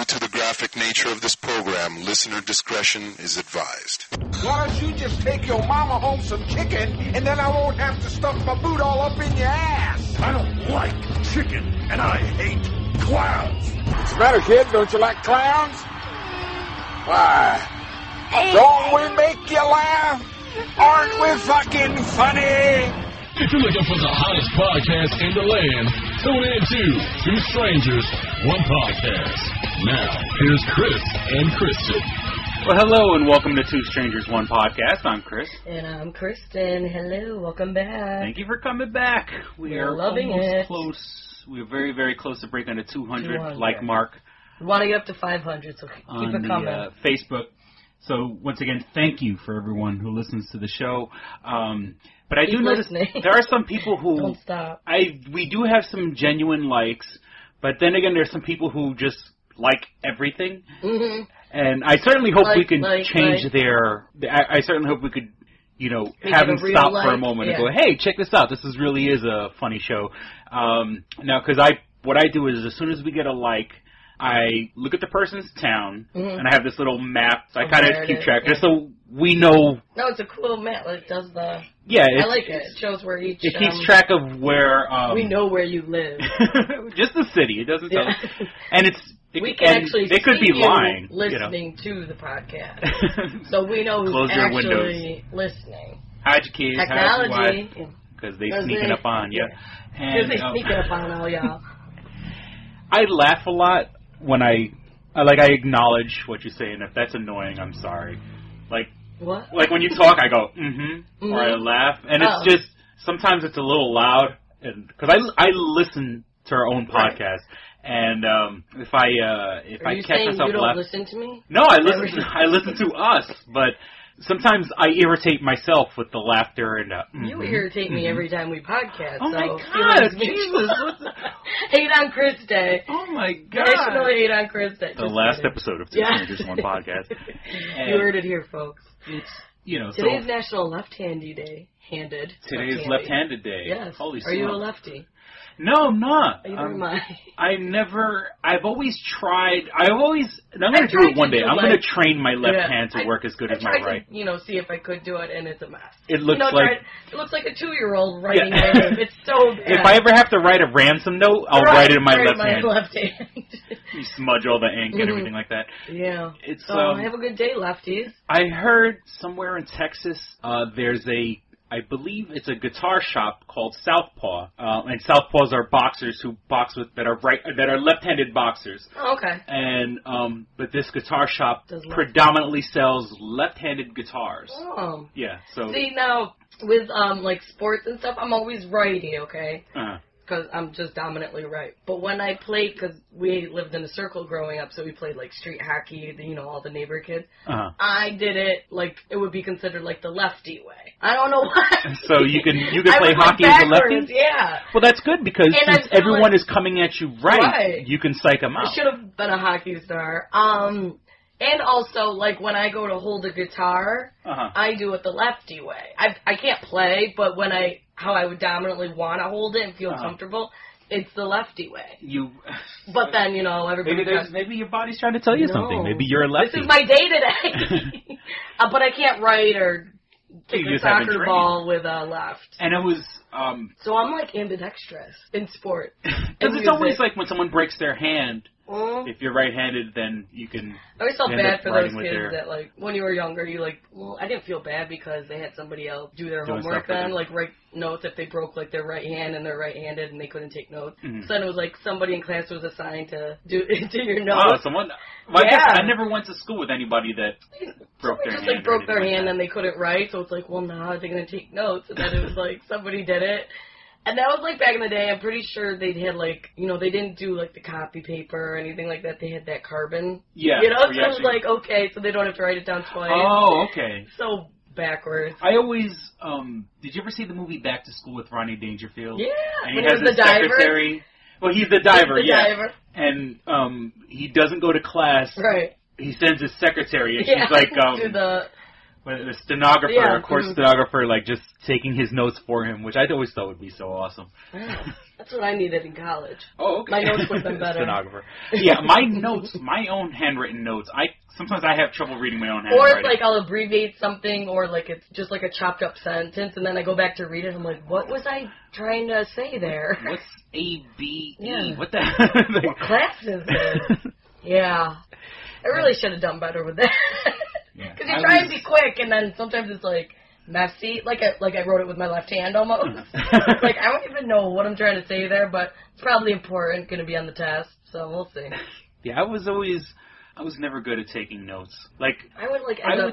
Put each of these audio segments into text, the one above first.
Due to the graphic nature of this program, listener discretion is advised. Why don't you just take your mama home some chicken, and then I won't have to stuff my boot all up in your ass? I don't like chicken, and I hate clowns. What's the matter, kid? Don't you like clowns? Why? Don't we make you laugh? Aren't we fucking funny? If you're looking for the hottest podcast in the land, tune in to Two Strangers, One Podcast. Now, here's Chris and Kristyn. Well, hello and welcome to Two Strangers, One Podcast. I'm Chris. And I'm Kristyn. Hello, welcome back. Thank you for coming back. We are loving almost it. Close. We're very, very close to breaking the 200 like mark. We want to get up to 500, so keep it coming. On Facebook. So, once again, thank you for everyone who listens to the show. But I do notice there are some people who... Don't stop. We do have some genuine likes, but then again, there's some people who just like everything. Mm-hmm. And I certainly hope we can change their... I certainly hope we could, have them stop for a moment and go, hey, check this out. This really is a funny show. Now, because what I do is as soon as we get a like... I look at the person's town, and I have this little map, so I kind of keep track, just so we know... No, it's a cool map. It does the... Yeah, I like it. It shows where each... It keeps track of where... we know where you live. Just the city. It doesn't tell... And it's... We can actually they could be lying. Listening to the podcast. So we know who's actually listening. Hide your kids, technology. Hide your wife, because they sneaking up on you. Because they sneaking up on all y'all. I laugh a lot when I acknowledge what you say, and if that's annoying, I'm sorry. What? Like when you talk, I go, or I laugh, and it's just, sometimes it's a little loud, because I listen to our own podcast, and if I catch myself you don't listen to me? No, I listen to us, but sometimes I irritate myself with the laughter and you irritate me every time we podcast. Oh my God, Jesus! Hate on Chris Day. Oh my God! National Hate on Chris Day. The last episode of Two Strangers, One Podcast. You heard it here, folks. It's today's National Left-Handed Day. Today's Left-Handed Day. Yes. Holy Are you a lefty? No, I'm not. I've always tried. I'm going to do it one day. I'm going to train my left hand to work as good as my right. To, see if I could do it, and it's a mess. It looks it looks like a 2-year-old writing my name. It's so bad. If I ever have to write a ransom note, I'll write it in my left hand. You smudge all the ink and everything like that. Yeah. Have a good day, lefties. I heard somewhere in Texas there's I believe it's a guitar shop called Southpaw, and Southpaws are boxers who box that are left-handed boxers. Oh, okay. And but this guitar shop predominantly sells left-handed guitars. Oh. Yeah. So see now with sports and stuff, I'm always righty, okay? Because I'm just dominantly right. But when I played, because we lived in a circle growing up, so we played street hockey, all the neighbor kids. I did it it would be considered the lefty way. I don't know why. So you can play hockey as a lefty? Yeah. Well, that's good because since everyone is coming at you right, you can psych them out. I should have been a hockey star. And also, when I go to hold a guitar, I do it the lefty way. I can't play, but how I would dominantly want to hold it and feel comfortable, it's the lefty way. But then, everybody... Maybe your body's trying to tell you something. Maybe you're a lefty. This is my day today. But I can't write or kick a soccer ball with a left. And it was... So I'm ambidextrous in sport. Because it's always when someone breaks their hand... If you're right-handed, then you can. I always felt bad for those kids that, when you were younger, I didn't feel bad because they had somebody else do their homework then, write notes if they broke, their right hand and they're right-handed and they couldn't take notes. So then it was somebody in class was assigned to do your notes. Oh, someone. Well, I guess I never went to school with anybody that broke their hand. Just, broke their hand and they couldn't write, so it's well, now are they going to take notes? And then it was somebody did it. And that was back in the day. I'm pretty sure they had they didn't do the copy paper or anything like that. They had that carbon. Yeah. So it was okay, so they don't have to write it down twice. Oh, okay. So backwards. I always did you ever see the movie Back to School with Rodney Dangerfield? Yeah. And he has his secretary. Well, he's the diver. Diver. And he doesn't go to class. Right. He sends his secretary, and she's the stenographer, court stenographer, just taking his notes for him, which I always thought would be so awesome. Yeah. That's what I needed in college. Oh, okay. My notes would have been better. Stenographer. Yeah, my notes, my own handwritten notes, sometimes I have trouble reading my own handwriting. Or it's like I'll abbreviate something, or like it's just like a chopped up sentence, and then I go back to read it, and I'm like, what was I trying to say there? What's A-B-E? Yeah. What the hell? What class is this? Yeah. I really should have done better with that. Because you try and be quick, and then sometimes it's like messy. Like I wrote it with my left hand almost. Like, I don't even know what I'm trying to say there, but it's probably important, going to be on the test, so we'll see. Yeah, I was never good at taking notes. Like, I would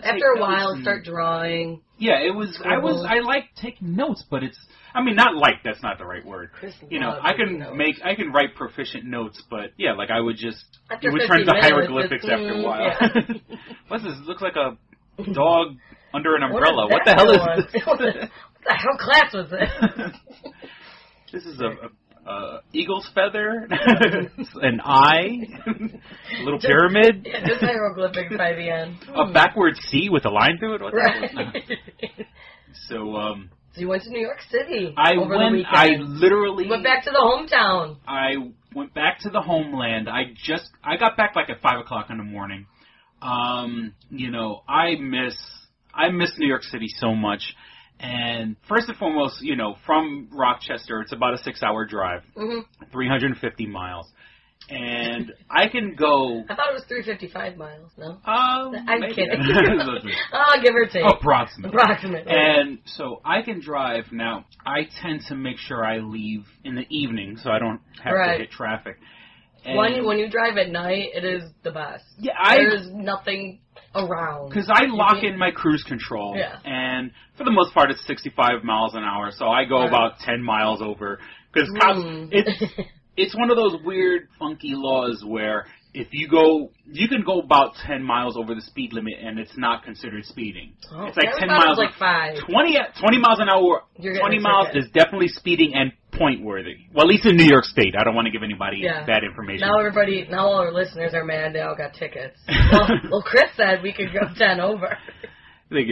after a while start drawing. Yeah, I like taking notes, but that's not the right word. I can write proficient notes, but yeah, like I would just, it would turn to hieroglyphics after a while. Yeah. What's this? It looks like a dog under an umbrella. What the hell is this? What the hell class was this? This is a eagle's feather, an eye, a little pyramid. Yeah, just hieroglyphics by the end. A backward C with a line through it? What the hell is that? So you went to New York City I over the weekend. I literally went back to the hometown. I went back to the homeland. I got back like at 5 o'clock in the morning. I miss New York City so much. And first and foremost, from Rochester, it's about a 6-hour drive, 350 miles. And I can go... I thought it was 355 miles, no? I'm kidding. Give or take. Approximately. And so I can drive. Now, I tend to make sure I leave in the evening so I don't have to hit traffic. And when you drive at night, it is the best. Yeah, There's nothing around. Because I lock in my cruise control, and for the most part, it's 65 miles an hour, so I go about 10 miles over. Because it's one of those weird, funky laws where if you can go about 10 miles over the speed limit, and it's not considered speeding. Oh, it's like 10 miles. Like 5. 20 miles an hour. 20 miles is definitely speeding and point worthy. Well, at least in New York State. I don't want to give anybody bad information. Now all our listeners are mad. They all got tickets. Well, Chris said we could go 10 over. Like,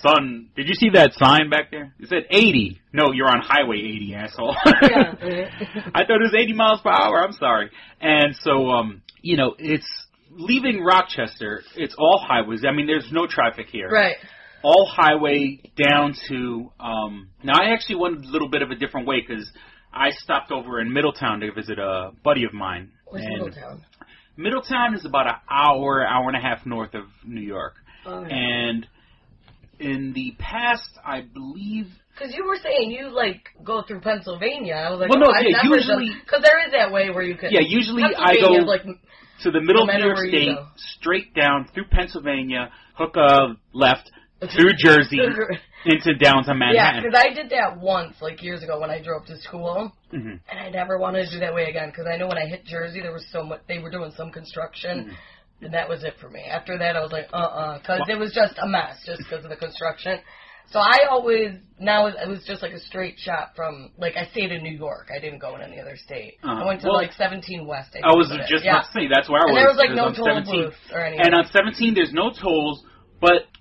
son, did you see that sign back there? It said 80. No, you're on Highway 80, asshole. Yeah. I thought it was 80 miles per hour. I'm sorry. And so, it's leaving Rochester. It's all highways. I mean, there's no traffic here. Right. All highway down to, now I actually went a little bit of a different way because I stopped over in Middletown to visit a buddy of mine. Where's Middletown? Middletown is about an hour and a half north of New York. Oh, yeah. And in the past, I believe... Because you were saying you, go through Pennsylvania. I was like, usually... Because there is that way where you can... Yeah, usually I go to the middle of New York State, straight down through Pennsylvania, hook a left, through Jersey, into downtown Manhattan. Yeah, because I did that once, years ago when I drove to school, and I never wanted to do that way again, because I know when I hit Jersey, there was they were doing some construction, and that was it for me. After that, I was like, because it was just a mess, just because of the construction. So I always, now it was just a straight shot from, I stayed in New York. I didn't go in any other state. I went to 17 West. I was just about to say, that's where I was. And there was no toll booth or anything. And on 17, there's no tolls, but...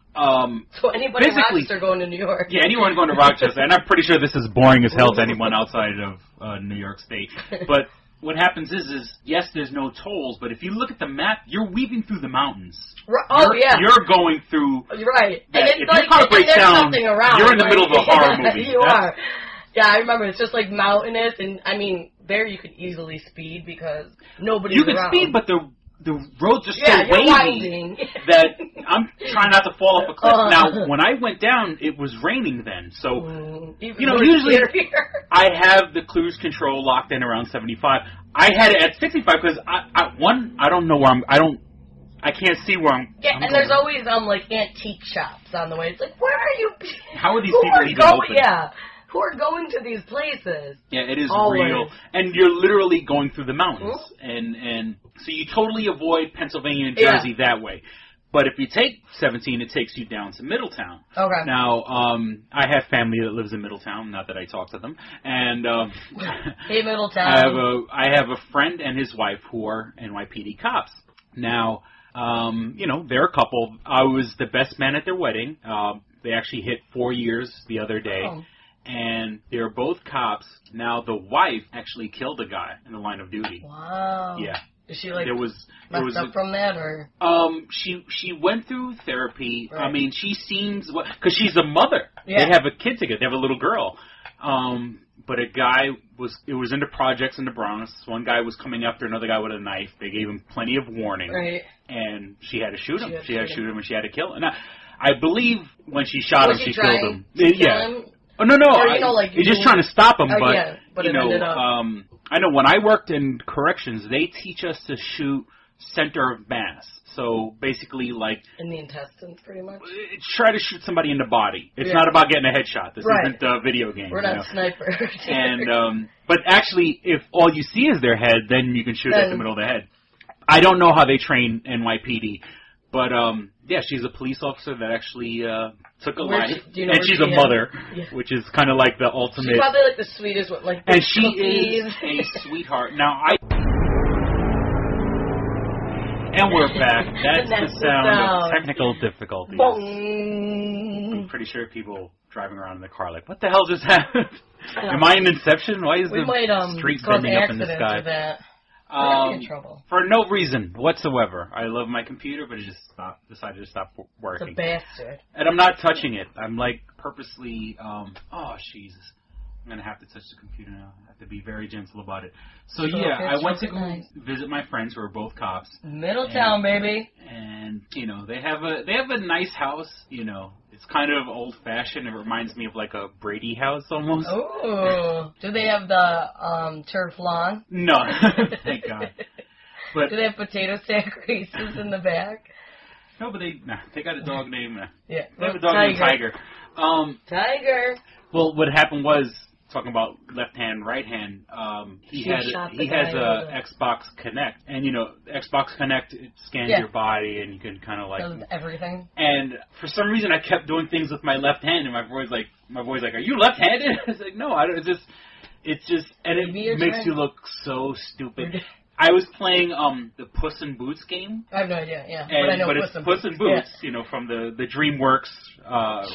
so anybody in Rochester going to New York. Yeah, anyone going to Rochester. And I'm pretty sure this is boring as hell to anyone outside of New York State. But what happens is, yes, there's no tolls, but if you look at the map, you're weaving through the mountains. You're going through... Right. That. And it's if your car breaks down, you're in the middle of a horror movie. You are. Yeah, I remember. It's just mountainous, and I mean, there you could easily speed because nobody's around. You can speed, but the roads are so wavy that I'm trying not to fall off a cliff. Now, when I went down, it was raining then. So, usually I have the cruise control locked in around 75. I had it at 65 because, I don't know where I can't see where I'm and there's always, antique shops on the way. It's where are you? How are these people even open? Yeah. Who are going to these places? Yeah, it is real. And you're literally going through the mountains. And so you totally avoid Pennsylvania and Jersey that way. But if you take 17, it takes you down to Middletown. Okay. Now, I have family that lives in Middletown, not that I talk to them. And hey, Middletown. I have a friend and his wife who are NYPD cops. Now, they're a couple. I was the best man at their wedding. They actually hit 4 years the other day. Oh. and they were both cops. Now the wife actually killed a guy in the line of duty. Wow. Yeah. Is she like messed up from that, or? She went through therapy. Right. I mean, she seems, because she's a mother. Yeah. They have a kid together. They have a little girl. But a guy was into projects in the Bronx. One guy was coming after another guy with a knife. They gave him plenty of warning. Right. And she had to shoot him. She had to shoot him and she had to kill him. Now, I believe when she shot him, she killed him. Yeah. Him? Oh, no. Or, you're just trying to stop him, but, yeah, but you know, I know when I worked in corrections, they teach us to shoot center of mass. So basically, like, in the intestines, pretty much. Try to shoot somebody in the body. It's not about getting a headshot. This isn't a video game. We're not snipers. And but actually, if all you see is their head, then you can shoot at the middle of the head. I don't know how they train NYPD, but yeah, she's a police officer that actually took a life, and she's a mother, which is kind of like the ultimate. She's probably like the sweetest one, like. And she is a sweetheart. Now And we're back. That's the sound of technical difficulties. I'm pretty sure people driving around in the car like, what the hell just happened? Am I in Inception? Why is the street bending up in the sky? In trouble. For no reason whatsoever. I love my computer, but it just decided to stop working. It's a bastard. And I'm not touching it. I'm like purposely, oh, Jesus. I'm going to have to touch the computer now. I have to be very gentle about it. So, I went to go visit my friends who are both cops. Middletown, baby. And, you know, they have a nice house, you know. It's kind of old-fashioned. It reminds me of like a Brady house almost. Oh. Do they have the turf lawn? No. Thank God. But do they have potato sack races in the back? No, but they got a dog named... yeah. They have a dog named Tiger. Tiger. Well, what happened was, talking about left hand, right hand, he has a Xbox Kinect, and you know, Xbox Kinect, it scans your body, and you can kind of like does everything. And for some reason, I kept doing things with my left hand, and my boy's like, "Are you left-handed?" I was like, "No, I don't." It's just, and it makes you look so stupid. I was playing the Puss in Boots game. I have no idea, yeah. But it's Puss in Boots, you know, from the DreamWorks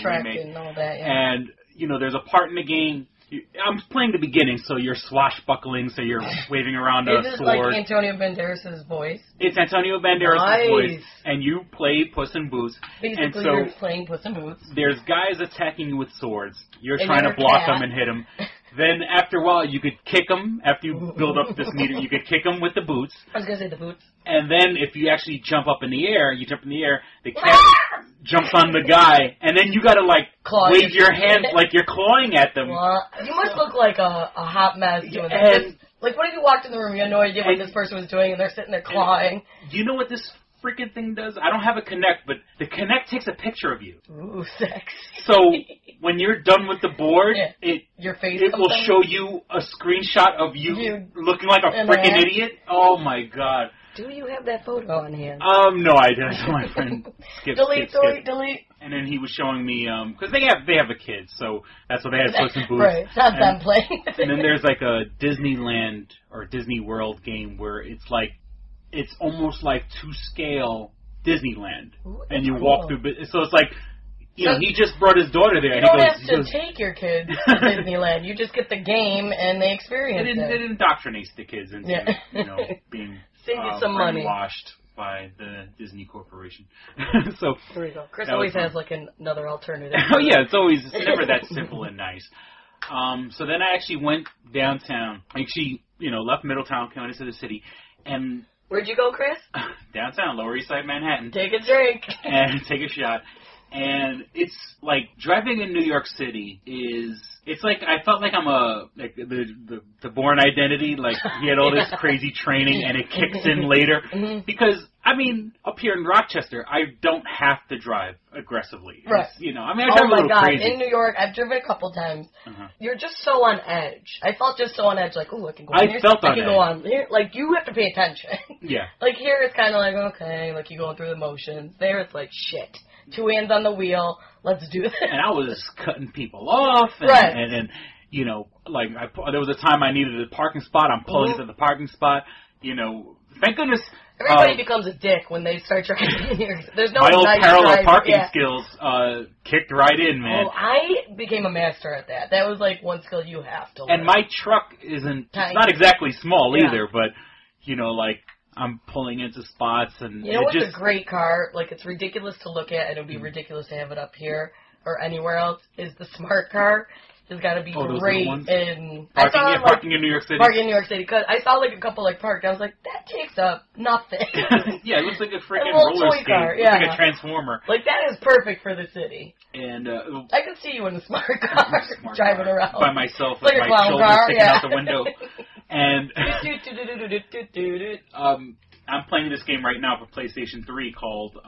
remake. And all that, yeah. And, you know, there's a part in the game, I'm playing the beginning, so you're swashbuckling, so you're waving around a sword. Is it like Antonio Banderas' voice? It's Antonio Banderas' voice, and you play Puss in Boots. Basically, and so you're playing Puss in Boots. There's guys attacking you with swords. You're trying to block them and hit them. Then, after a while, you could kick them. After you build up this meter, you could kick them with the boots. I was going to say the boots. And then, if you actually jump up in the air, the cat jumps on the guy, and then you got to, like, wave your hands like you're clawing at them. You must look like a hot mess doing that. Like, what if you walked in the room, you had no idea what this person was doing, and they're sitting there clawing? Do you know what this freaking thing does? I don't have a Kinect, but the Kinect takes a picture of you. Ooh, sex. So when you're done with the board, it will show you a screenshot of you looking like a freaking idiot. Oh my God. Do you have that photo on hand? No, I didn't. So my friend skip. Delete. And then he was showing me, because they have a kid, so that's what they had Puss in Boots. Right, it's not them playing. And then there's like a Disneyland or Disney World game where it's almost like to scale Disneyland. Ooh, and you walk through, so it's like, you know, he just brought his daughter there. You don't have to take your kids to Disneyland. You just get the game and they experience it. It indoctrinates the kids into, you know, being brainwashed by the Disney Corporation. So there we go. Chris always has like another alternative. Oh yeah, it's never that simple and nice. So then I actually went downtown. Actually, you know, left Middletown, came into the city, and where'd you go, Chris? Downtown, Lower East Side, Manhattan. Take a drink and take a shot. And it's like driving in New York City it's like I felt like I'm the Bourne Identity, like he had all this crazy training and it kicks in later. Because I mean, up here in Rochester, I don't have to drive aggressively. Right. You know, I mean, I drive a little crazy. In New York, I've driven a couple times. You're just so on edge. I felt just so on edge, like, oh, I can go on here. I can go on here. Like, you have to pay attention. Yeah. Like, here it's kind of like, okay, like you're going through the motions. There it's like, shit. 2 hands on the wheel. Let's do this. And I was cutting people off. And, right. And you know, like, there was a time I needed a parking spot. I'm pulling to the parking spot. You know, thank goodness Everybody becomes a dick when they start driving here. There's no my old nice parallel driving. parking skills kicked right in, man. Oh, I became a master at that. That was like one skill you have to learn. And my truck isn't, it's not exactly small either, but, you know, like, I'm pulling into spots and... You know what's a great car? Like, it's ridiculous to look at, and it would be ridiculous to have it up here or anywhere else, is the smart car. It's got to be great in... Parking in New York City? Parking in New York City, because I saw, like, a couple, like, parked. I was like, that takes up nothing. Yeah, it looks like a freaking roller skate. It looks like a transformer. Like, that is perfect for the city. And I can see you in a smart car driving around. By myself like with a my clown shoulders car, sticking out the window. And... I'm playing this game right now for PlayStation 3 called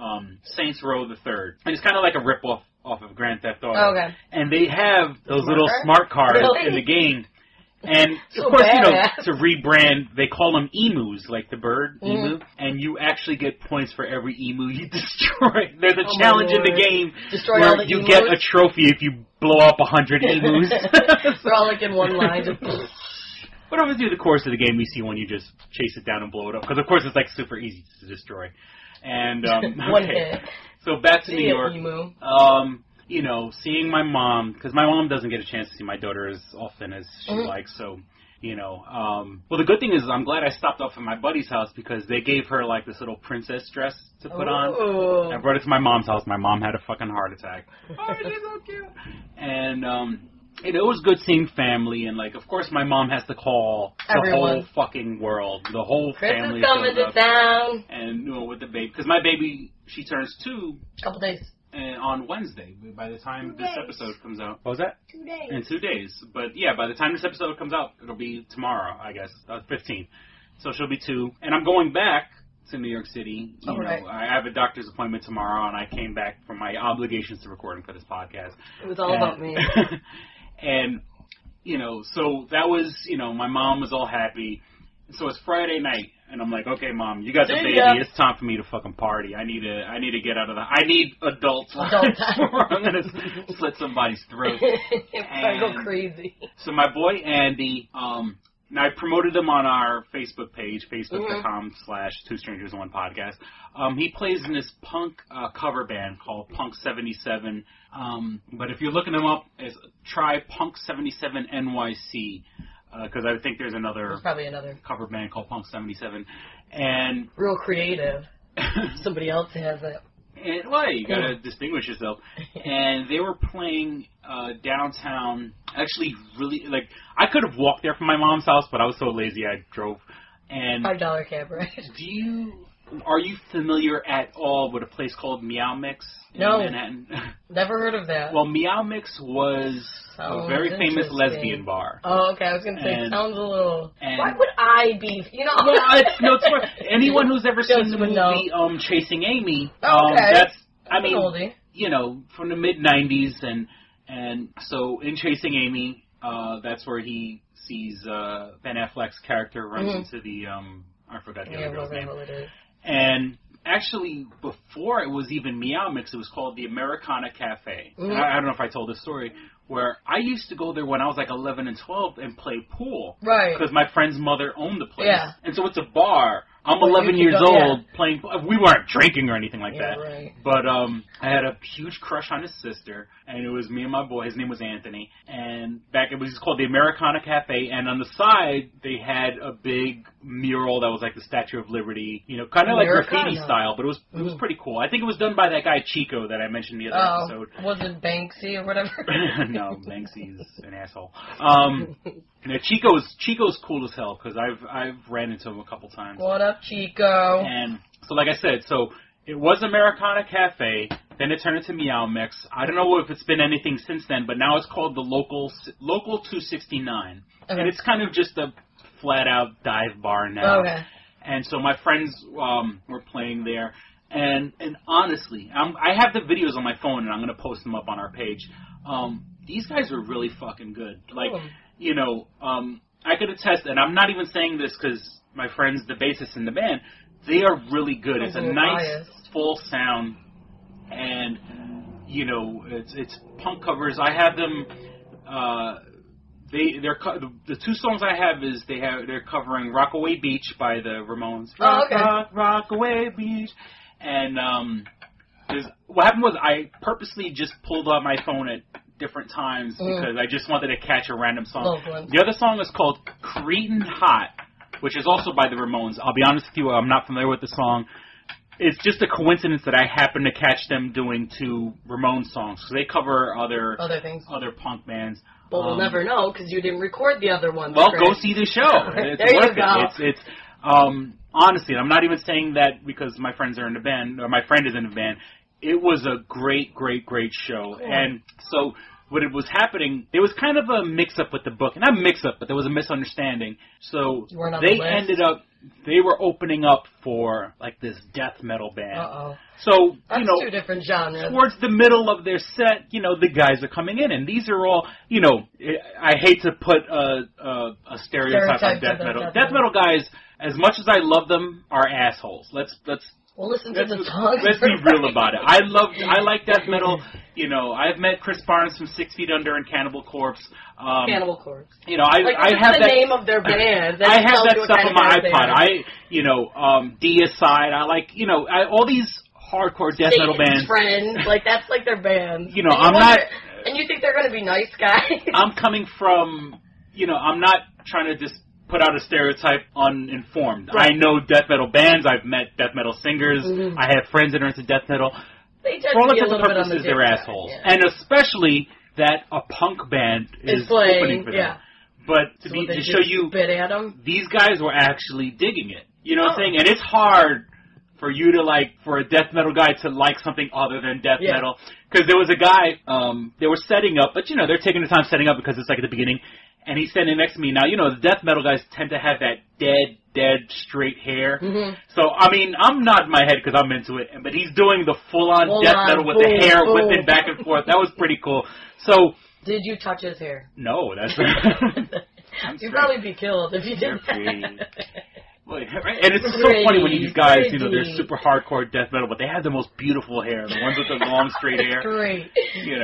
Saints Row the Third. And it's kind of like a rip-off of Grand Theft Auto. Oh, okay. And they have those little smart cars in the game. And, of course, badass. you know, to rebrand, they call them emus, like the bird, emu. And you actually get points for every emu you destroy. There's a challenge in the game where you get a trophy if you blow up 100 emus. They're all, like, in one line. But obviously, through the course of the game, you see one, you just chase it down and blow it up. Because, of course, it's, like, super easy to destroy. And, One hit. So, back to New York. Emu. You know, seeing my mom, because my mom doesn't get a chance to see my daughter as often as she likes, so, you know. Well, the good thing is I'm glad I stopped off at my buddy's house because they gave her, like, this little princess dress to put on. I brought it to my mom's house. My mom had a fucking heart attack. Oh, she's so cute. And, it was good seeing family, and, like, of course my mom has to call the whole fucking world. The whole family is coming to town. And, you know, with the baby. Because my baby, she turns 2. Couple days. On Wednesday, by the time this episode comes out. What was that? 2 days. In 2 days. But, yeah, by the time this episode comes out, it'll be tomorrow, I guess. 15. So she'll be 2. And I'm going back to New York City. You know, I have a doctor's appointment tomorrow, and I came back from my obligations to recording for this podcast. It was all about me. And, you know, so that was, you know, my mom was all happy. So it's Friday night, and I'm like, okay, Mom, you got the baby. It's time for me to fucking party. I need to get out of the... I need adult time. I'm going to slit somebody's throat. I go crazy. So my boy, Andy, now I promoted him on our Facebook page, facebook.com/2strangers1podcast. He plays in this punk cover band called Punk 77. But if you're looking him up, try Punk 77 NYC. Because I think there's probably another cover band called Punk 77, and real creative. Somebody else has it. And well, you gotta distinguish yourself. And they were playing downtown. Actually, really, like I could have walked there from my mom's house, but I was so lazy I drove. And $5 cab ride. Are you familiar at all with a place called Meow Mix in Manhattan? Never heard of that. Well, Meow Mix was a very famous lesbian bar. Oh, okay. I was going to say, it sounds a little... Why would I be... You know... No, it's anyone who's ever seen the movie Chasing Amy, that's... I mean, oldie. You know, from the mid-'90s, and so in Chasing Amy, that's where he sees Ben Affleck's character runs into the... I forgot the other girl's name. And actually, before it was even Meow Mix, it was called the Americana Cafe. Mm-hmm. I don't know if I told this story, where I used to go there when I was like 11 and 12 and play pool. Right. Because my friend's mother owned the place. Yeah. And so it's a bar. I'm 11 years old playing. We weren't drinking or anything like that. Right. But I had a huge crush on his sister, and it was me and my boy. His name was Anthony. And it was called the Americana Cafe. And on the side, they had a big mural that was like the Statue of Liberty, you know, kind of like graffiti style, but it was pretty cool. I think it was done by that guy Chico that I mentioned the other episode. Was it Banksy or whatever? No, Banksy's an asshole. Yeah, Chico's cool as hell because I've ran into him a couple times. What up, Chico? And so, like I said, it was Americana Cafe. Then it turned into Meow Mix. I don't know if it's been anything since then, but now it's called the Local 269, and it's kind of just a flat out dive bar now. Okay. And so my friends were playing there, and honestly, I have the videos on my phone, and I'm gonna post them up on our page. These guys are really fucking good. Like. You know, I could attest, and I'm not even saying this because my friends, the bassists in the band, they are really good. It's a nice, full sound, and, you know, it's punk covers. I have them, the two songs I have is they're covering Rockaway Beach by the Ramones. Oh, okay. Rockaway Beach, and what happened was I purposely just pulled out my phone at different times because I just wanted to catch a random song. Logan. The other song is called Cretin Hot, which is also by the Ramones. I'll be honest with you, I'm not familiar with the song. It's just a coincidence that I happened to catch them doing two Ramones songs. So they cover other things, other punk bands. But we'll never know because you didn't record the other ones. Well, go see the show. It's there worth you go. It's honestly, I'm not even saying that because my friends are in the band or my friend is in the band. It was a great, great, great show. Cool. And so what it was happening, there was kind of a mix-up with the book. Not a mix-up, but there was a misunderstanding. So they ended up, they were opening up for, like, this death metal band. Uh-oh. So, that's two different genres. Towards the middle of their set, the guys are coming in. And these are all, I hate to put a stereotype on death metal. Death metal guys, as much as I love them, are assholes. Let's Well, listen to the songs. Let's be real about it. I like death metal. I've met Chris Barnes from 6 Feet Under and Cannibal Corpse. Cannibal Corpse. I have the that name of their band. I have that stuff on my iPod. Deicide. I like, all these hardcore death metal bands. Friends, that's like their bands. I'm not. And you think they're going to be nice guys? I'm coming from, I'm not trying to just put out a stereotype uninformed. Right. I know death metal bands. I've met death metal singers. Mm-hmm. I have friends that are into death metal. For all intents and purposes, they're assholes. Yeah. And especially that a punk band is opening for them. Yeah. But to show you, these guys were actually digging it. You know what I'm saying? And it's hard for you to for a death metal guy to like something other than death metal. Because there was a guy, they were setting up, but they're taking the time setting up because it's at the beginning. And he's standing next to me. Now, the death metal guys tend to have that dead, straight hair. Mm-hmm. So, I'm nodding my head because I'm into it. But he's doing the full-on death metal with the hair whipping back and forth. That was pretty cool. So, did you touch his hair? No, that's You'd probably be killed if you did that. And it's so funny when these guys, they're super hardcore death metal, but they have the most beautiful hair. The ones with the long, straight hair. Great. Kitty,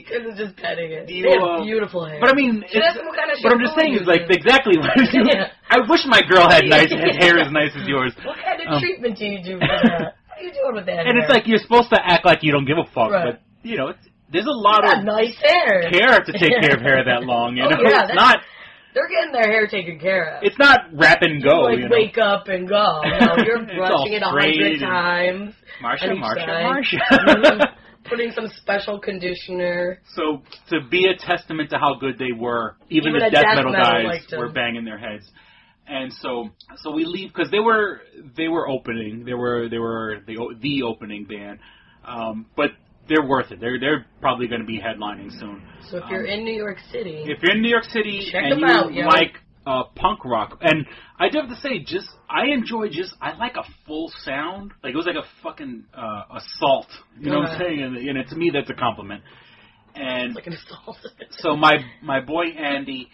because it's just petting it. They have beautiful hair. But I'm just saying, exactly. I wish my girl had hair as nice as yours. What kind of treatment do you do for that? What are you doing with that hair? And it's you're supposed to act like you don't give a fuck, but, there's a lot of nice hair. Care to take care of hair that long, It's not... They're getting their hair taken care of. It's not wrap and go, wake up and go. No, you're brushing it 100 times. Marsha. Putting some special conditioner. So, to be a testament to how good they were, even the death metal guys were banging their heads. And so we leave, because they were opening. They were the opening band. But they're worth it. They're probably going to be headlining soon. So if you're in New York City, check them out, like punk rock, and I do have to say, I like a full sound. It was like a fucking assault. You know what I'm saying? And to me, that's a compliment. And it's like an assault. So my boy Andy.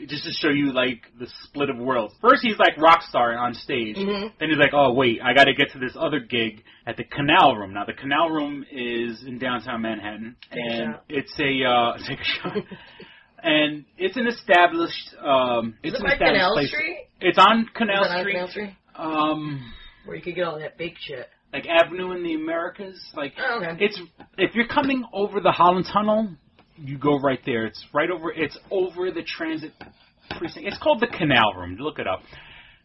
Just to show you the split of worlds. First he's rock star on stage. Mm-hmm. Then he's oh wait, I got to get to this other gig at the Canal Room. Now the Canal Room is in downtown Manhattan, it's take a shot. And it's an established. It's an established Canal place. Street? It's on Canal Street. Canal Street? Where you could get all that big shit. Avenue in the Americas. Okay. It's if you're coming over the Holland Tunnel. You go right there. It's right over. It's over the transit precinct. It's called the Canal Room. Look it up.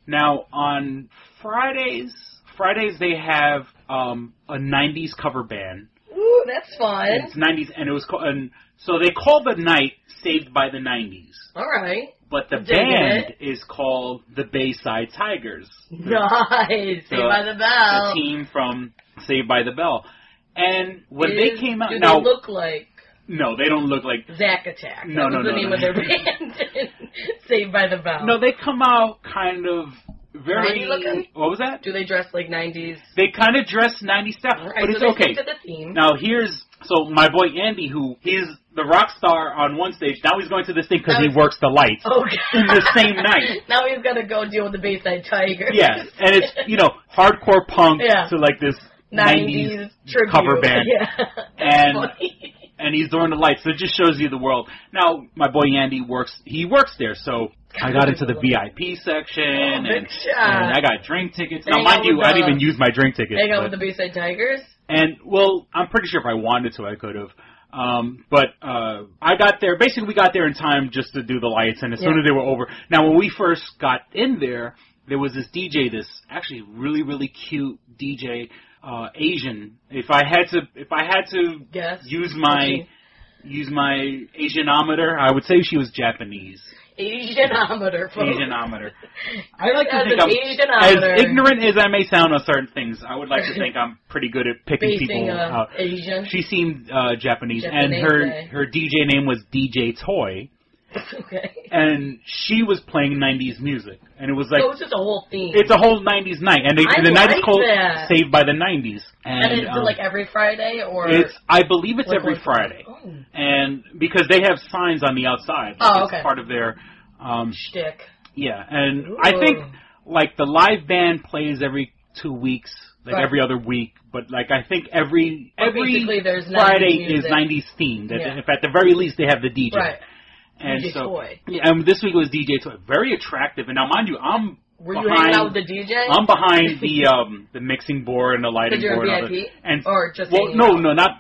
Now on Fridays they have a '90s cover band. Ooh, that's fun. It's '90s, and it was called. And so they call the night Saved by the '90s. All right. But the band is called the Bayside Tigers. Nice. Saved by the Bell. The team from Saved by the Bell. And when they came out, do they look like? No, they don't look like... Zack Attack. No, that was the name of their band. Saved by the Bell. No, they come out kind of very... 90s looking? What was that? Do they dress like 90s? They kind of dress 90s stuff, right, but it's so okay. To the theme. Now, so my boy Andy, he's the rock star on one stage, now he's going to this thing because he works the lights in the same night. Now he's going to go deal with the Bayside Tigers. Yeah, and it's, hardcore punk to this 90s tribute. cover band. Yeah. And... and he's doing the lights. So it just shows you the world. Now, my boy Andy works there, so I got into the VIP section, and I got drink tickets. Now, mind you, I didn't even use my drink tickets. Hang out with the Bayside Tigers? And, well, I'm pretty sure if I wanted to, I could have. But I got there, basically we got there in time just to do the lights, and as soon as they were over. Now, when we first got in there was this DJ, this actually really, really cute DJ, Asian. If I had to use my Asianometer, I would say she was Japanese. Asianometer, folks. Asianometer. I like to think I'm as ignorant as I may sound on certain things. I would like to think I'm pretty good at picking people out. Asian. She seemed Japanese, and her DJ name was DJ Toy. Okay. And she was playing 90s music, and it was like so it's just a whole theme. It's a whole 90s night, and the night is called Saved by the 90s. And is it like every Friday, or I believe it's every Friday, and because they have signs on the outside. It's part of their shtick. Yeah, and I think like the live band plays every 2 weeks, like every other week. But like I think every Friday is 90s themed. If at the very least they have the DJ. Right. And DJ Toy. Yeah, and this week it was DJ Toy. Very attractive. And now, mind you, Were you hanging out with the DJ? I'm behind the mixing board and the lighting board. You're a VIP? And or just no, not.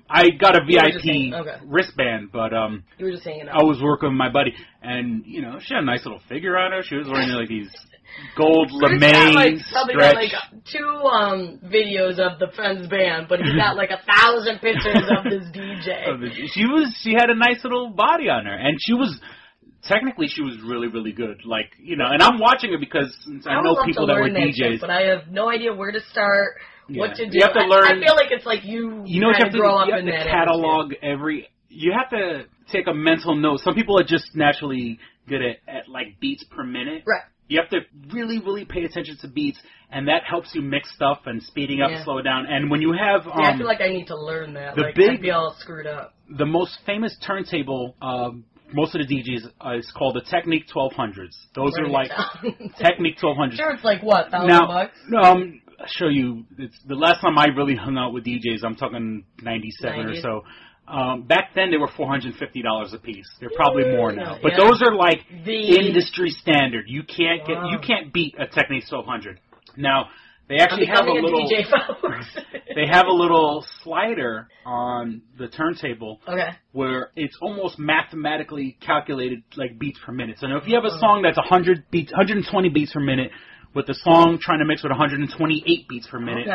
I got a VIP wristband, but you were just hanging out. I was working with my buddy, and you know, she had a nice little figure on her. She was wearing like these gold lame probably got like 2 videos of the Friends band, but he got like 1,000 pictures of this DJ. She had a nice little body on her, and she was really, really good. Like, you know, and I'm watching it because I know people that were DJs. Shit, but I have no idea where to start, what to do. You have to learn. I feel like it's like you know, you have to grow up in that. Catalog you have to take a mental note. Some people are just naturally good at like beats per minute. Right. You have to really, really pay attention to beats, and that helps you mix stuff and speeding up, slow it down. And when you have... I feel like I need to learn that. I'd be all screwed up. The most famous turntable, most of the DJs, is called the Technics 1200s. Those are like... Technics 1200s. Sure, it's like, what, $1,000? I'll show you. It's the last time I really hung out with DJs, I'm talking 97 or so. Back then, they were $450 a piece. They're probably more now, but those are like the industry standard. You can't beat a Technics 1200. Now they actually have a little. DJ, folks. They have a little slider on the turntable where it's almost mathematically calculated like beats per minute. So now if you have a song that's 120 beats per minute, with the song trying to mix with 128 beats per minute.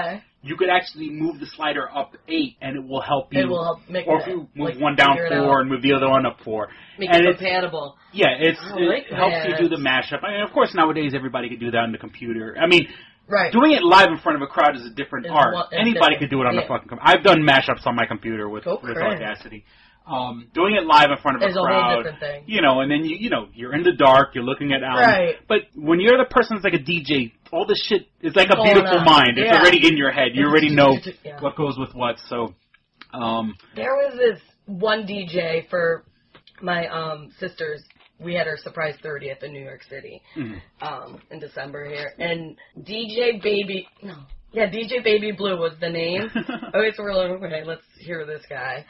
You could actually move the slider up 8, and it will help you. It will help make or if you move one down 4 and move the other one up 4. Make it compatible. Yeah, it helps you do the mashup. I mean, of course, nowadays everybody can do that on the computer. I mean, doing it live in front of a crowd is a different art. Anybody can do it on the fucking computer. I've done mashups on my computer with Audacity. Doing it live in front of a crowd, a whole different thing. You know, and then you're in the dark, you're looking at albums. Right. But when you're the person that's like a DJ, all this shit is like a beautiful mind. It's already in your head. You already know what goes with what. So, there was this one DJ for my sister's. We had our surprise 30th in New York City in December here, and DJ Baby Blue was the name. Okay, so we're like, okay, let's hear this guy.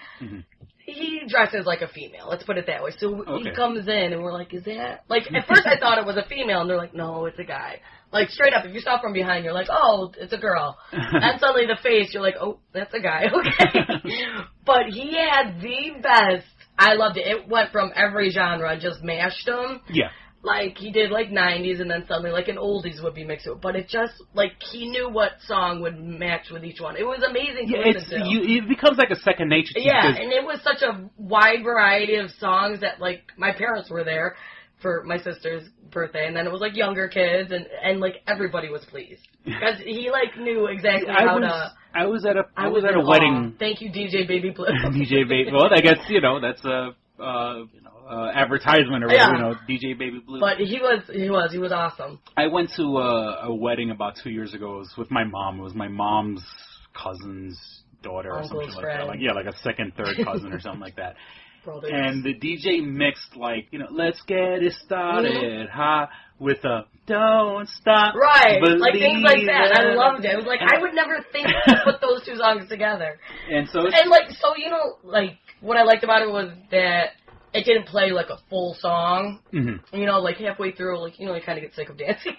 He dresses like a female, let's put it that way. So he comes in, and we're like, is that... Like, at first I thought it was a female, and they're like, no, it's a guy. Like, straight up, if you saw from behind, you're like, oh, it's a girl. And suddenly the face, you're like, oh, that's a guy, okay. But he had the best... I loved it. It went from every genre, just mashed them. Yeah. Like, he did, like, 90s, and then suddenly, like, an oldies would be mixed with. But it just, like, he knew what song would match with each one. It was amazing to listen to. It becomes like a second nature to you. Yeah, and it was such a wide variety of songs that, like, my parents were there for my sister's birthday, and then it was, like, younger kids, and like, everybody was pleased. Because he, like, knew exactly how to... I was at a wedding. Thank you, DJ Baby Blue. DJ Baby... Well, I guess, that's a... advertisement or whatever, DJ Baby Blue. But he was awesome. I went to a wedding about 2 years ago. It was with my mom. It was my mom's cousin's daughter or something like that. Like a second, third cousin or something like that. Brothers. And the DJ mixed let's get it started, with a don't stop. Right, like things like that. I loved it. It was like, I would never think to put those two songs together. And so what I liked about it was that it didn't play like a full song. Mm-hmm. You know, like halfway through, like, you know, you kind of get sick of dancing.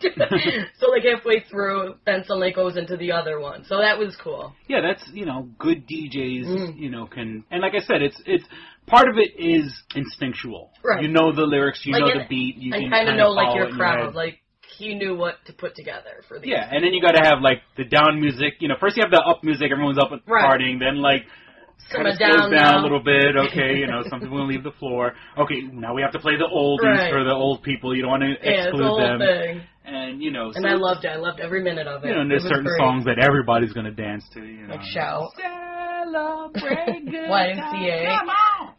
So like halfway through, then suddenly it goes into the other one. So that was cool. Yeah, that's, you know, good DJs, you know, can, and like I said, it's part of it is instinctual. Right. You know the lyrics, you know the beat, you can kind of know like your crowd, like he knew what to put together for these. Yeah, and then you got to have like the down music. You know, first you have the up music, everyone's up and partying, then like kind of slows down a little bit. Okay, you know, some people will leave the floor. Okay, now we have to play the oldies for the old people. You don't want to exclude them. Thing. And, you know. So and I loved it. I loved every minute of it. You know, and there's certain songs that everybody's going to dance to. You know. Like Shout. Celebrate good YMCA. Come on.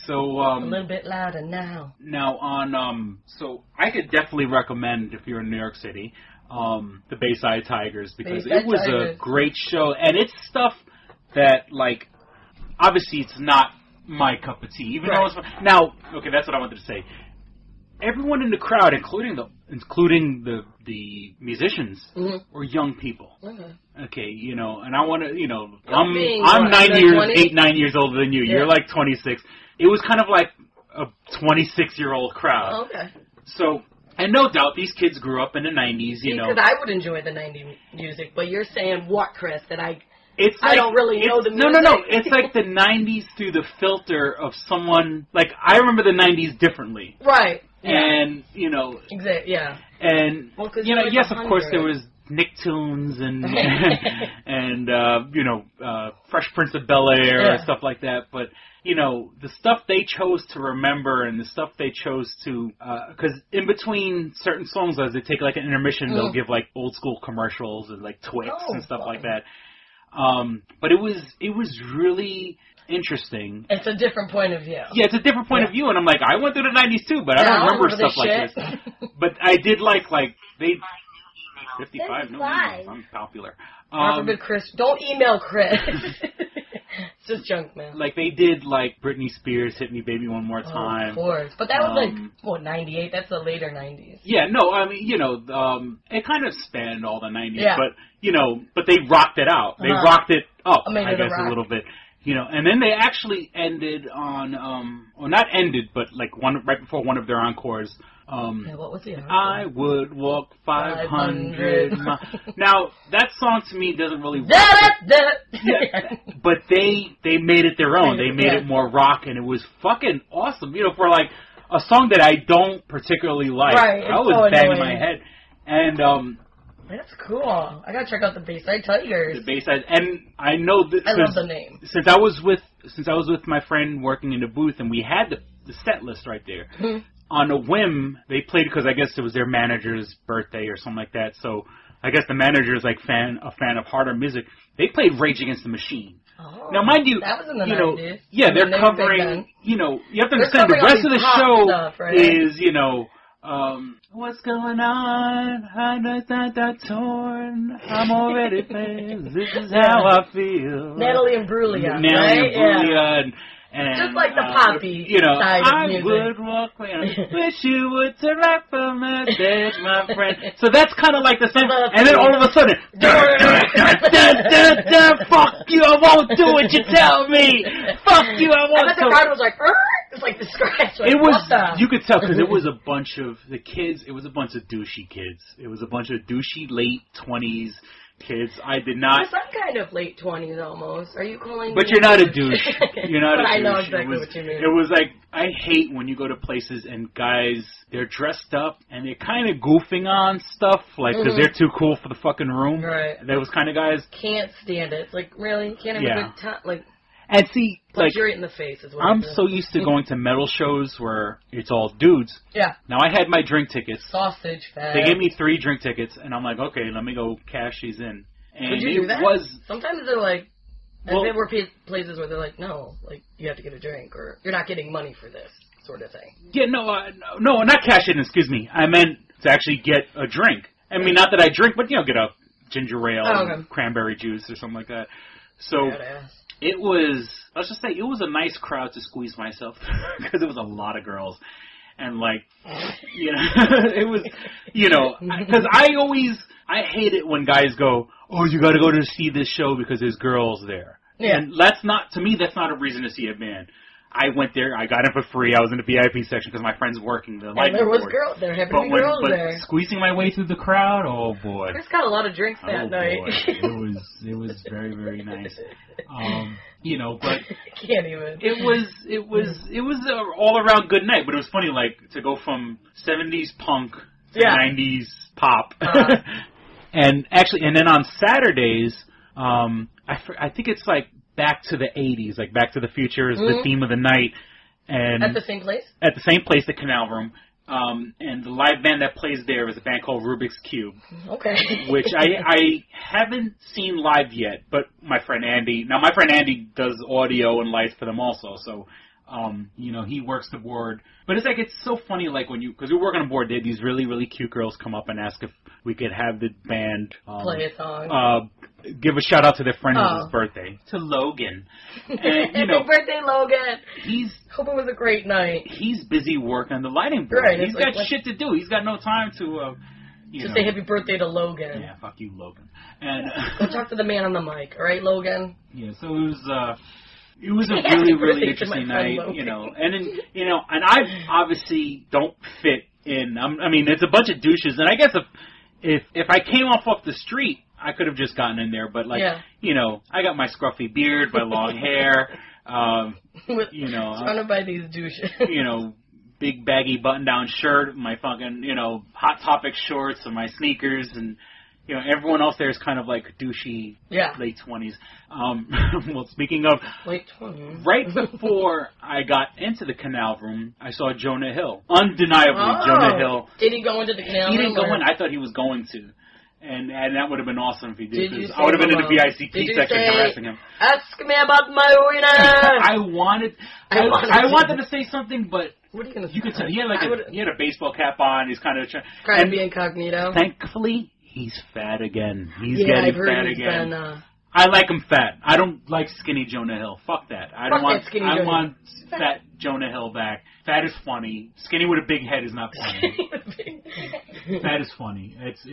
So, a little bit louder now. Now, on, so I could definitely recommend, if you're in New York City, the Bayside Tigers, because it was a great show. And it's stuff that, like, obviously it's not my cup of tea, even though it's... Now, okay, that's what I wanted to say. Everyone in the crowd, including the musicians, were young people. Okay, you know, and I want to, you know, I'm 9 years older than you. Yeah. You're like 26. It was kind of like a 26-year-old crowd. Oh, okay. So, and no doubt, these kids grew up in the 90s, you know. Because I would enjoy the 90s music, but you're saying what, Chris? That I don't really know the music. No. It's like the 90s through the filter of someone, like, I remember the 90s differently. Right. Yeah. And, you know. Exactly, yeah. And, you know, yes, of course, there was Nicktoons and, you know, Fresh Prince of Bel-Air and stuff like that, but, you know, the stuff they chose to remember and the stuff they chose to, because in between certain songs, as they take like an intermission, they'll give like old school commercials and like Twix and stuff like that. But it was really interesting. It's a different point of view. Yeah, it's a different point of view, and I'm like, I went through the 90s too, but I don't remember stuff like this. But I did like they 55 new emails. I'm popular. Chris, don't email Chris. It's just junk mail. Like they did, like Britney Spears, "Hit Me, Baby, One More Time." Of course, but that was like 98. That's the later 90s. Yeah, no, I mean, you know, it kind of spanned all the 90s, but you know, but they rocked it out. They rocked it up, I guess, a little bit. You know, and then they actually ended on, well, not ended, but like right before one of their encores. What was the encore? I would walk 500 miles. Now, that song to me doesn't really work. But they made it their own. They made it more rock, and it was fucking awesome. You know, for like a song that I don't particularly like. Right, I was banging my head. And, that's cool. I gotta check out the Bayside Tigers. The Bayside, and I know that I love the name. Since I was with my friend working in the booth, and we had the set list right there. On a whim, they played because I guess it was their manager's birthday or something like that. So I guess the manager is like a fan of harder music. They played Rage Against the Machine. Oh, now, mind you, that was in the 90s. Yeah, they're covering. You know, you have to understand the rest of the show stuff, right? Is, you know. What's going on? I'm torn. I'm already fast. This is how I feel. Natalie Imbruglia. Natalie Imbruglia. And, just like the poppy side of music. I would walk around. Wish you would turn back from the stage, my friend. So that's kind of like the same. And then all of a sudden, fuck you, I won't do what you tell me. Fuck you, I won't. And then the crowd was like, it's like the scratch. Like, it was, you could tell, because it was a bunch of the kids, it was a bunch of douchey kids. It was a bunch of douchey late 20s kids. I did not. You're some kind of late 20s almost. Are you calling? But you're not a douche. You're not a douche. I know exactly what you mean. It was like, I hate when you go to places and guys, they're dressed up and they're kind of goofing on stuff, like, because they're too cool for the fucking room. Right. Those kind of guys. Can't stand it. It's like, really? Can't have a good time? Like. And see, like, you're in the face is what I'm so used to going to metal shows where it's all dudes. Yeah. Now, I had my drink tickets. Sausage fest. They gave me 3 drink tickets, and I'm like, okay, let me go cash these in. And would you do that? Sometimes they're like, there were places where they're like, no, like, you have to get a drink, or you're not getting money for this sort of thing. Yeah, no, not cash in, excuse me. I meant to actually get a drink. I mean, not that I drink, but, you know, get a ginger ale and cranberry juice or something like that. So, it was, let's just say, it was a nice crowd to squeeze myself through, because it was a lot of girls. And, like, you know, it was, you know, because I hate it when guys go, oh, you got to go to see this show because there's girls there. Yeah. And that's not a reason to see a band. I went there. I got in for free. I was in the VIP section because my friend's working the lightning there was board. There happened to be girls there. Squeezing my way through the crowd, oh boy! Chris got a lot of drinks that night. It was very, very nice. But can't even. It was an all around good night. But it was funny, like to go from 70s punk to 90s pop, and then on Saturdays, I think it's like Back to the 80s, like Back to the Future is the theme of the night. And at the same place? At the same place, the Canal Room. And the live band that plays there is a band called Rubik's Cube. Okay. Which I haven't seen live yet, but my friend Andy does audio and lights for them also, so he works the board. But it's like, it's so funny, like because we work on a board, they have these really, really cute girls come up and ask if we could have the band play a song. Give a shout out to their friend's birthday, to Logan. And, Happy birthday, Logan! Hope it was a great night. He's busy working on the lighting board. Right, he's got shit to do. He's got no time to... Just say happy birthday to Logan. Yeah, fuck you, Logan. And go talk to the man on the mic, all right, Logan? Yeah, so it was a really, really interesting night, and I obviously don't fit in. It's a bunch of douches, and I guess if I came off the street, I could have just gotten in there, but I got my scruffy beard, my long hair, surrounded by these douches. Big baggy button-down shirt, my fucking, Hot Topic shorts and my sneakers, and, everyone else there is kind of like douchey late 20s. Well, speaking of... Late 20s. Right before I got into the Canal Room, I saw Jonah Hill. Undeniably, Jonah Hill. Did he go into the Canal Room? He didn't go in. I thought he was going to. And that would have been awesome if he did. I would have been in the VICT section harassing him. Ask me about my wiener. I wanted to say something, but what are you going to say? You could tell he had a baseball cap on. He's kind of trying to be incognito. Thankfully, he's fat again. He's getting I've heard fat again. Been, I like him fat. I don't like skinny Jonah Hill. Fuck that. I want fat Jonah Hill back. Fat is funny. Skinny with a big head is not funny. Fat is funny. It's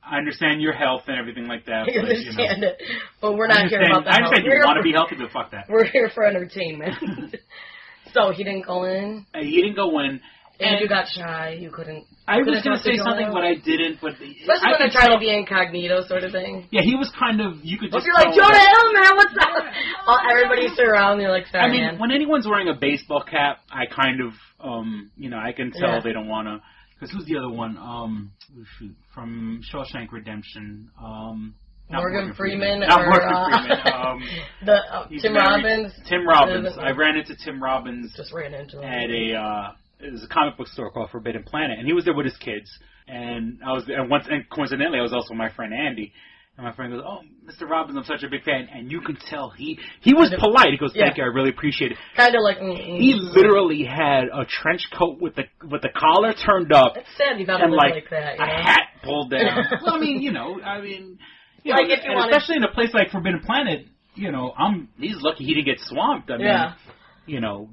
I understand your health and everything like that. I understand it, but we're not here about that. I understand you want to be healthy, but fuck that. We're here for entertainment. So he didn't go in. He didn't go in. And you got shy. You couldn't. I was going to say something, but I didn't. But especially when they're trying to be incognito, sort of thing. Yeah, he was kind of. You could just. You're like, Jonah Hill, man, what's up? Everybody's around. You're like, sorry, man. When anyone's wearing a baseball cap, I kind of, I can tell they don't want to. Because who's the other one? From Shawshank Redemption. Morgan Freeman. Not Morgan Freeman. Tim Robbins. Tim Robbins. I ran into Tim Robbins. Just ran into him at it was a comic book store called Forbidden Planet, and he was there with his kids. And coincidentally, I was also with my friend Andy. And my friend goes, "Oh, Mr. Robbins, I'm such a big fan." And you can tell he was polite. He goes, "Thank you, I really appreciate it." Kind of like he literally had a trench coat with the collar turned up. It's sad you gotta and look like that. A hat pulled down. Well, if you wanted, especially in a place like Forbidden Planet, he's lucky he didn't get swamped.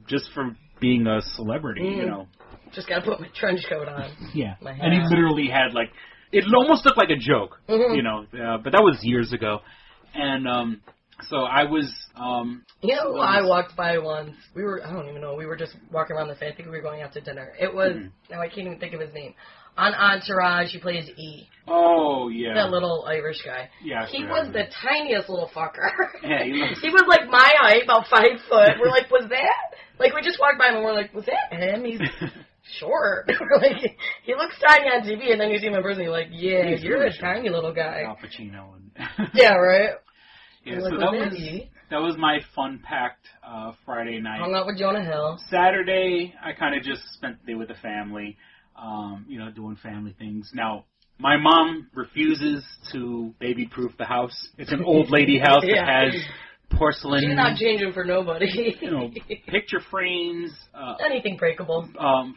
Just for being a celebrity, Just gotta put my trench coat on. Yeah, and he literally had it almost looked like a joke, but that was years ago, and so I was. I walked by once. We were just walking around the city. I think we were going out to dinner. It was now I can't even think of his name. On Entourage, he plays E. Oh, yeah. That little Irish guy. Yeah, he was the tiniest little fucker. Yeah, he was like my height, about 5 foot. We're like, was that? Like, we just walked by him and we're like, was that him? He's short. We're like, he looks tiny on TV, and then you see him in person, you're like, yeah, you're a tiny little guy. Al Pacino. Yeah, right? Yeah, so that was my fun-packed Friday night. Hung out with Jonah Hill. Saturday, I kind of just spent the day with the family. Doing family things. Now, my mom refuses to baby-proof the house. It's an old lady house that has porcelain. She's not changing for nobody. Picture frames. Anything breakable.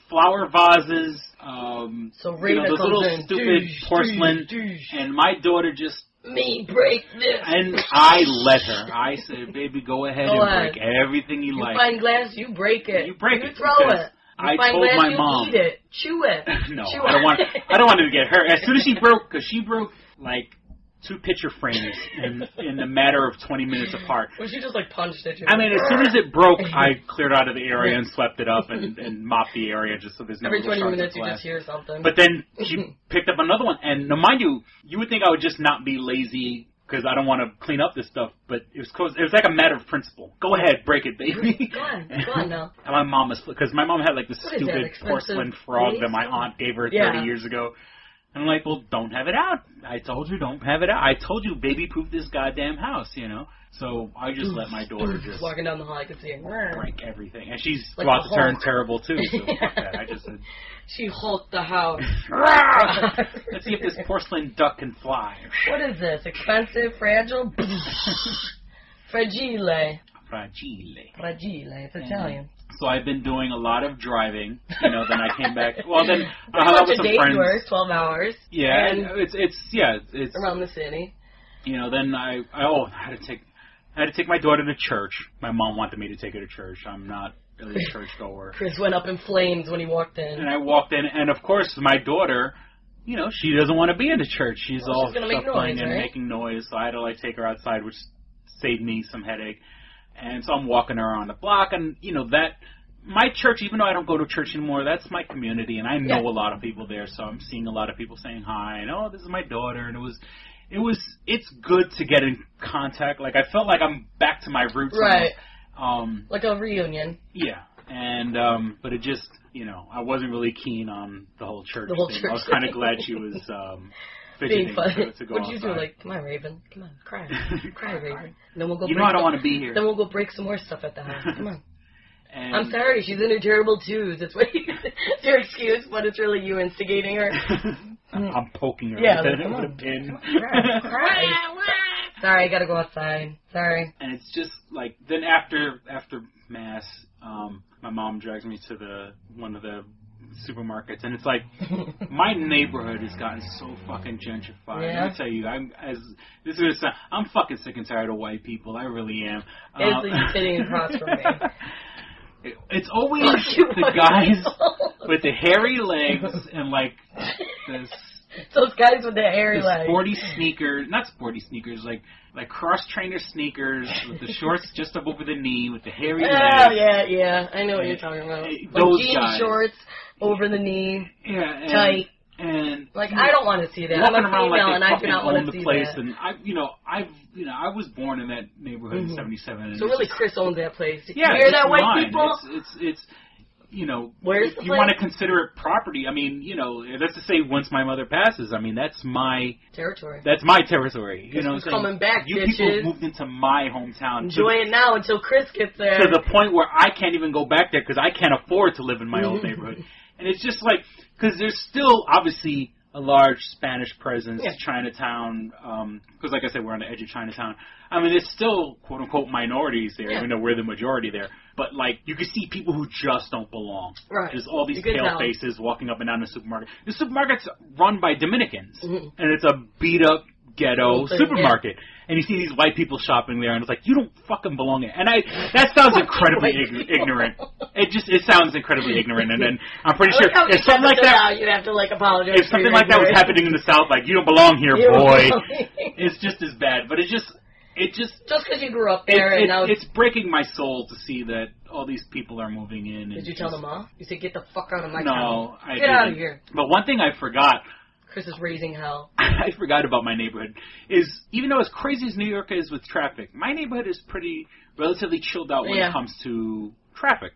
Flower vases. So Rita those little stupid porcelain. And my daughter just... Me break this. And I let her. I said, baby, go ahead break everything you like. You find glass, you break it. You break it. You throw it. I told my mom. Eat it. Chew it. No, I don't want her to get hurt. As soon as she broke, because she broke like 2 picture frames in a matter of 20 minutes apart. Well, she just, like, punched it. I mean, as soon as it broke, I cleared out of the area and swept it up and mopped the area just so there's no Every 20 minutes you just hear something. But then she picked up another one. And now, mind you, you would think I would just not be lazy because I don't want to clean up this stuff, but it was like a matter of principle. Go ahead, break it, baby. Go on now. And my mom because my mom had like this stupid porcelain frog that my aunt gave her 30 years ago. And I'm like, well, don't have it out. I told you, don't have it out. I told you, baby-proof this goddamn house, you know. So I just let my daughter just walking down the hall, I could see her break everything, and she's like about to turn terrible too. So fuck that. I just said she hulked the house. Let's see if this porcelain duck can fly. What is this? Expensive, fragile, fragile. It's Italian. So I've been doing a lot of driving. You know, then I came back. Well, then I hung out with some friends. Work, 12 hours. Yeah, it's around the city. You know, then I had to take my daughter to church. My mom wanted me to take her to church. I'm not really a church goer. Chris went up in flames when he walked in. And I walked in, and of course, my daughter, you know, she doesn't want to be in the church. She's all shuffling and making noise, so I had to like take her outside, which saved me some headache. And so I'm walking her around the block, and you know that my church, even though I don't go to church anymore, that's my community, and I know a lot of people there. So I'm seeing a lot of people saying hi, and oh, this is my daughter, and it's good to get in contact. Like I felt like I'm back to my roots, right? Like a reunion. Yeah, and but it just, you know, I wasn't really keen on the whole church thing. I was kind of glad she was fidgeting to go What'd you outside. do? Like, come on, Raven, come on, cry, Raven. And then we'll go. You know I don't want to be here. Then we'll go break some more stuff at the house. Come on. And I'm sorry, she's in her terrible twos. It's your excuse, but it's really you instigating her. I'm poking her with a pin. Cry. Sorry, I gotta go outside. Sorry. And it's just like, then after Mass, my mom drags me to one of the supermarkets, and it's like, my neighborhood has gotten so fucking gentrified. Yeah. Let me tell you, I'm fucking sick and tired of white people. I really am. It's like sitting across from me. It's always the guys with the hairy legs and like this. Those guys with the hairy legs. Sporty sneakers, not sporty sneakers, like cross trainer sneakers with the shorts just up over the knee with the hairy legs. Oh yeah, I know what you're talking about. Those jean guys. Shorts over the knee, tight. And like, I don't want to see that. I'm a female, and I do not want to see that. And I was born in that neighborhood in '77. And so really, Chris owns that place. Yeah, you hear that, mine. white people? It's you know, where's if you want to consider it property, I mean, you know, that's to say, once my mother passes, I mean, that's my territory. That's my territory. You know, coming back, you bitches. people moved into my hometown. Enjoy it now until Chris gets there. To the point where I can't even go back there because I can't afford to live in my old neighborhood. And it's just like, because there's still obviously a large Spanish presence, Chinatown, because like I said, we're on the edge of Chinatown. I mean, there's still, quote-unquote, minorities there, even though we're the majority there. But, like, you can see people who just don't belong. Right. There's all these pale faces walking up and down the supermarket. The supermarket's run by Dominicans, and it's a beat-up ghetto supermarket. And you see these white people shopping there, and it's like, you don't fucking belong there. And that sounds incredibly ignorant. It sounds incredibly ignorant. And then I'm pretty sure if something like that, you'd have to like apologize. If something like that was happening in the South, like, you don't belong here, boy, it's just as bad. But just because you grew up there, and now it's breaking my soul to see that all these people are moving in. Did you tell them off? You said, "Get the fuck out of my town." No, I didn't. Get out of here. But one thing I forgot. Chris is raising hell. I forgot about my neighborhood. Is even though as crazy as New York is with traffic, my neighborhood is relatively chilled out when it comes to traffic.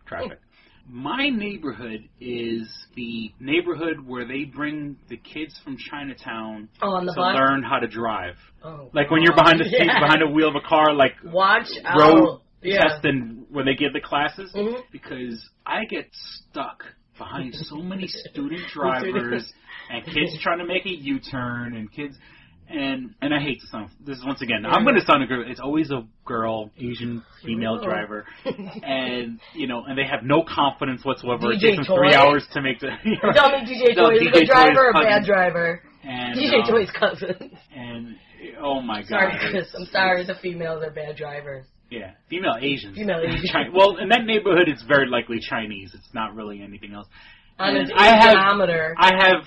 My neighborhood is the neighborhood where they bring the kids from Chinatown to learn how to drive. Oh, like when you're behind the seat, behind the wheel of a car, like watch road out. testing where they give the classes. Because I get stuck behind so many student drivers and kids trying to make a U-turn and kids. And I hate to sound, this is once again, I'm going to sound a girl, it's always a girl, Asian female driver, and, you know, and they have no confidence whatsoever. It takes them 3 hours to make the... Tell me DJ Toy is a good driver or a bad driver? And, DJ Toy's cousin. And, oh my God. Sorry, Chris, I'm sorry, the females are bad drivers. Yeah, female Asians. Female Asians. Well, in that neighborhood, it's very likely Chinese. It's not really anything else. On an geometer. I have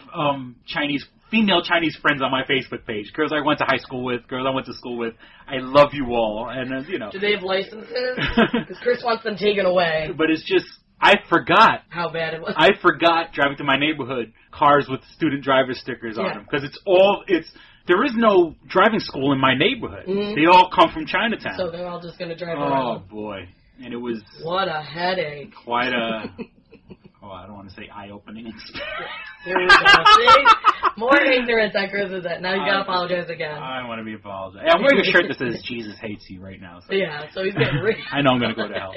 Chinese female Chinese friends on my Facebook page. Girls I went to high school with, girls I went to school with. I love you all. And, you know. Do they have licenses? Because Chris wants them taken away. But it's just, I forgot. How bad it was. I forgot driving through my neighborhood, cars with student driver stickers on them. Because there is no driving school in my neighborhood. Mm-hmm. They all come from Chinatown. So they're all just going to drive around. Oh, boy. And it was... What a headache. Quite a... I don't want to say eye-opening experience. Here we go. See? More ignorance on Chris is that. Now you got to apologize again. I want to be apologized. I'm wearing a shirt that says Jesus hates you right now. So. Yeah, so he's getting rich. I know I'm going to go to hell.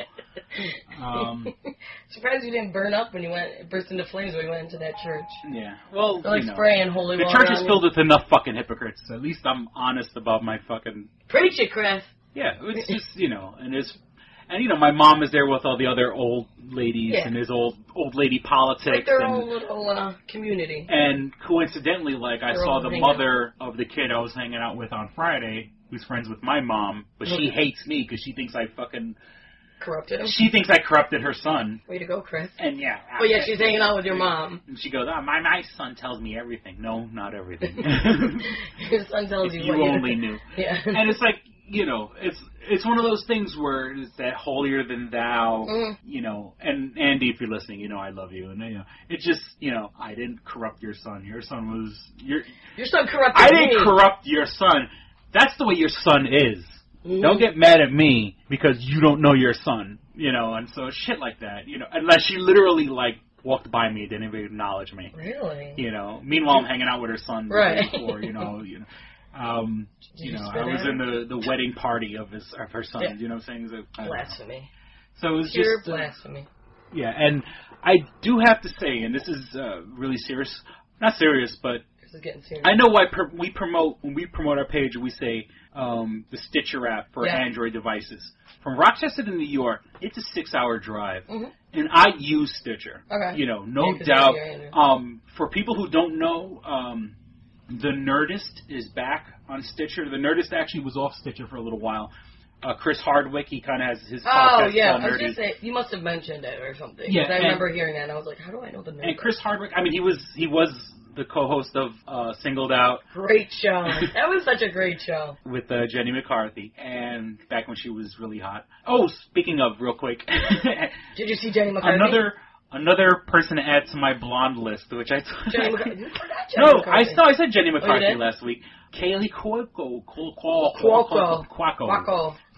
Surprised you didn't burn up when you burst into flames when you went into that church. Yeah. Well, spraying holy water. The church is filled with enough fucking hypocrites. At least I'm honest about my fucking... Preach it, Chris. Yeah, it's just, and it's... And, my mom is there with all the other old ladies, and there's old lady politics. Like their own little community. And coincidentally, I saw the mother of the kid I was hanging out with on Friday, who's friends with my mom, but she hates me because she thinks I fucking... Corrupted him? She thinks I corrupted her son. Way to go, Chris. And But she's hanging out with your mom. And she goes, my son tells me everything. No, not everything. Your son tells you what you only knew. Yeah. And it's like, it's one of those things where it's that holier than thou, and Andy, if you're listening, I love you. And, it's just, I didn't corrupt your son. Your son was... Your son corrupted me. I didn't corrupt your son. That's the way your son is. Mm-hmm. Don't get mad at me because you don't know your son, and so shit like that, unless she literally, walked by me, didn't even acknowledge me. Really? Meanwhile, I'm hanging out with her son right. before, I was in the wedding party of her son. Yeah. You know what I'm saying? Blasphemy. So it was pure just blasphemy. Yeah, and I do have to say, and this is really serious. Not serious, but this is getting serious. I know why when we promote our page, we say the Stitcher app for Android devices. From Rochester to New York, it's a 6-hour drive, and I use Stitcher. Okay. No doubt. For people who don't know. The Nerdist is back on Stitcher. The Nerdist actually was off Stitcher for a little while. Chris Hardwick, he kind of has his podcast called I was going to say, you must have mentioned it or something. Yeah, I remember hearing that, and I was like, how do I know the Nerdist? And Chris Hardwick, he was the co-host of Singled Out. Great show. That was such a great show. With Jenny McCarthy, and back when she was really hot. Oh, speaking of, real quick. Did you see Jenny McCarthy? Another person to add to my blonde list, which I... Jenny McCarthy. You forgot Jenny McCarthy. I said Jenny McCarthy last week. Kaley Cuoco.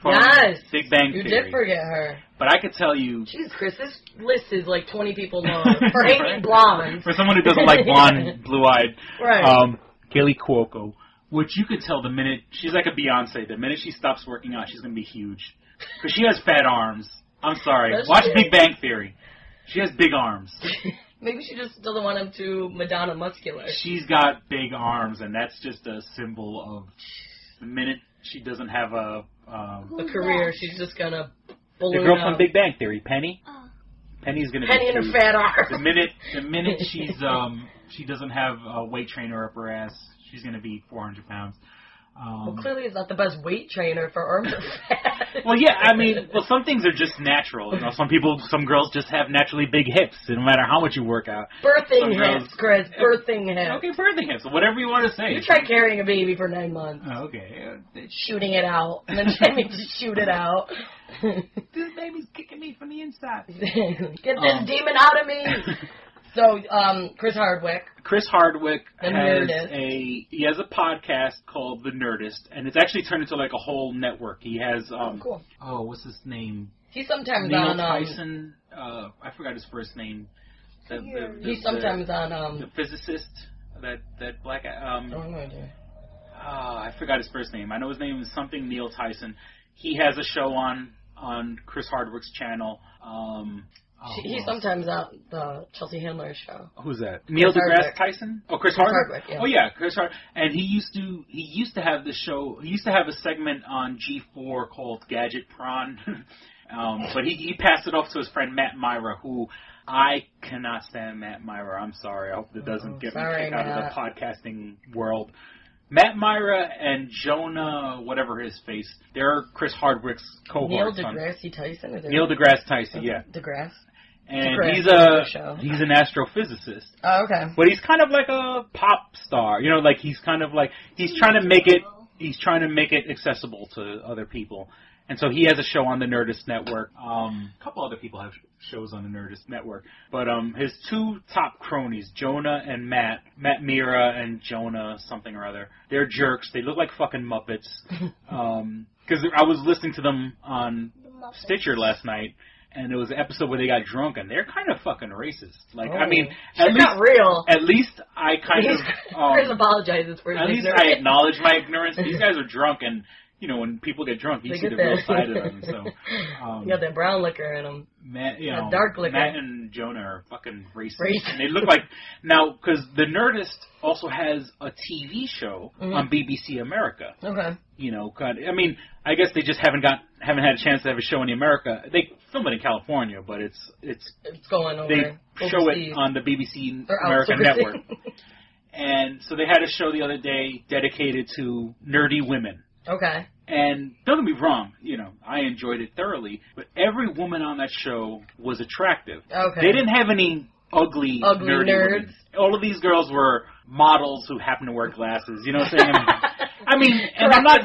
Yes. Big Bang Theory. You did forget her. But I could tell you... Jeez, Chris, this list is 20 people long. For hating blonde. For someone who doesn't like blonde, blue-eyed. Right. Kaley Cuoco. Which you could tell the minute... She's like a Beyonce. The minute she stops working out, she's going to be huge. Because she has fat arms. I'm sorry. Watch Big Bang Theory. She has big arms. Maybe she just doesn't want him to Madonna muscular. She's got big arms, and that's just a symbol of the minute she doesn't have a career, she's just gonna balloon the girl out. from Big Bang Theory, Penny. Penny's gonna Penny be and her fat arms. The minute she's she doesn't have a weight trainer up her ass, she's gonna be 400 pounds. Well, clearly it's not the best weight trainer for arms or fat. Well, yeah, some things are just natural. Some girls just have naturally big hips, no matter how much you work out. Birthing hips, Chris. Birthing hips. Okay, birthing hips. Whatever you want to say. You try carrying a baby for 9 months. Oh, okay. Shooting it out. And then trying to shoot it out. This baby's kicking me from the inside. Get this demon out of me. So, Chris Hardwick has a podcast called The Nerdist, and it's actually turned into a whole network. He has cool. Oh, what's his name? He's sometimes Neil on Tyson. I forgot his first name. He's sometimes on the physicist. That black. No idea. I forgot his first name. I know his name is something Neil Tyson. He has a show on Chris Hardwick's channel. He's sometimes on the Chelsea Handler show. Who's that? Neil deGrasse Tyson? Oh, Chris Hardwick. Yeah. Oh yeah, Chris Hardwick. And he used to have this show. He used to have a segment on G4 called Gadget Pr0n. But he passed it off to his friend Matt Mira, who I cannot stand Matt Mira. I'm sorry. I hope that doesn't get me kicked out of the podcasting world. Matt Mira and Jonah, whatever his face, they're Chris Hardwick's cohorts. Neil deGrasse Tyson? Neil deGrasse Tyson, yeah. deGrasse? And he's an astrophysicist. Oh, okay. But he's kind of like a pop star, you know, like he's trying to make it accessible to other people. And so he has a show on the Nerdist network. A couple other people have shows on the Nerdist network. But his two top cronies, Jonah and Matt Mira and Jonah something or other, they're jerks. They look like fucking Muppets. Because I was listening to them on Stitcher last night, and it was an episode where they got drunk, and they're kind of fucking racist. Like, I mean, at least not real. At least I kind of Chris apologizes for his ignorance. At least I acknowledge my ignorance. These guys are drunk, and you know, when people get drunk, you see the real side of them. So, you got that brown liquor in them. Dark liquor. Matt and Jonah are fucking racist. And they look like now because the Nerdist also has a TV show on BBC America. Okay. You know, I mean, I guess they just haven't had a chance to have a show in America. They film it in California, but it's going over. They show it on the BBC America network. And so they had a show the other day dedicated to nerdy women. Okay. And don't get me wrong, you know, I enjoyed it thoroughly, but every woman on that show was attractive. Okay. They didn't have any ugly nerdy nerds. Women. All of these girls were models who happen to wear glasses, you know what I'm saying? I mean, and I'm not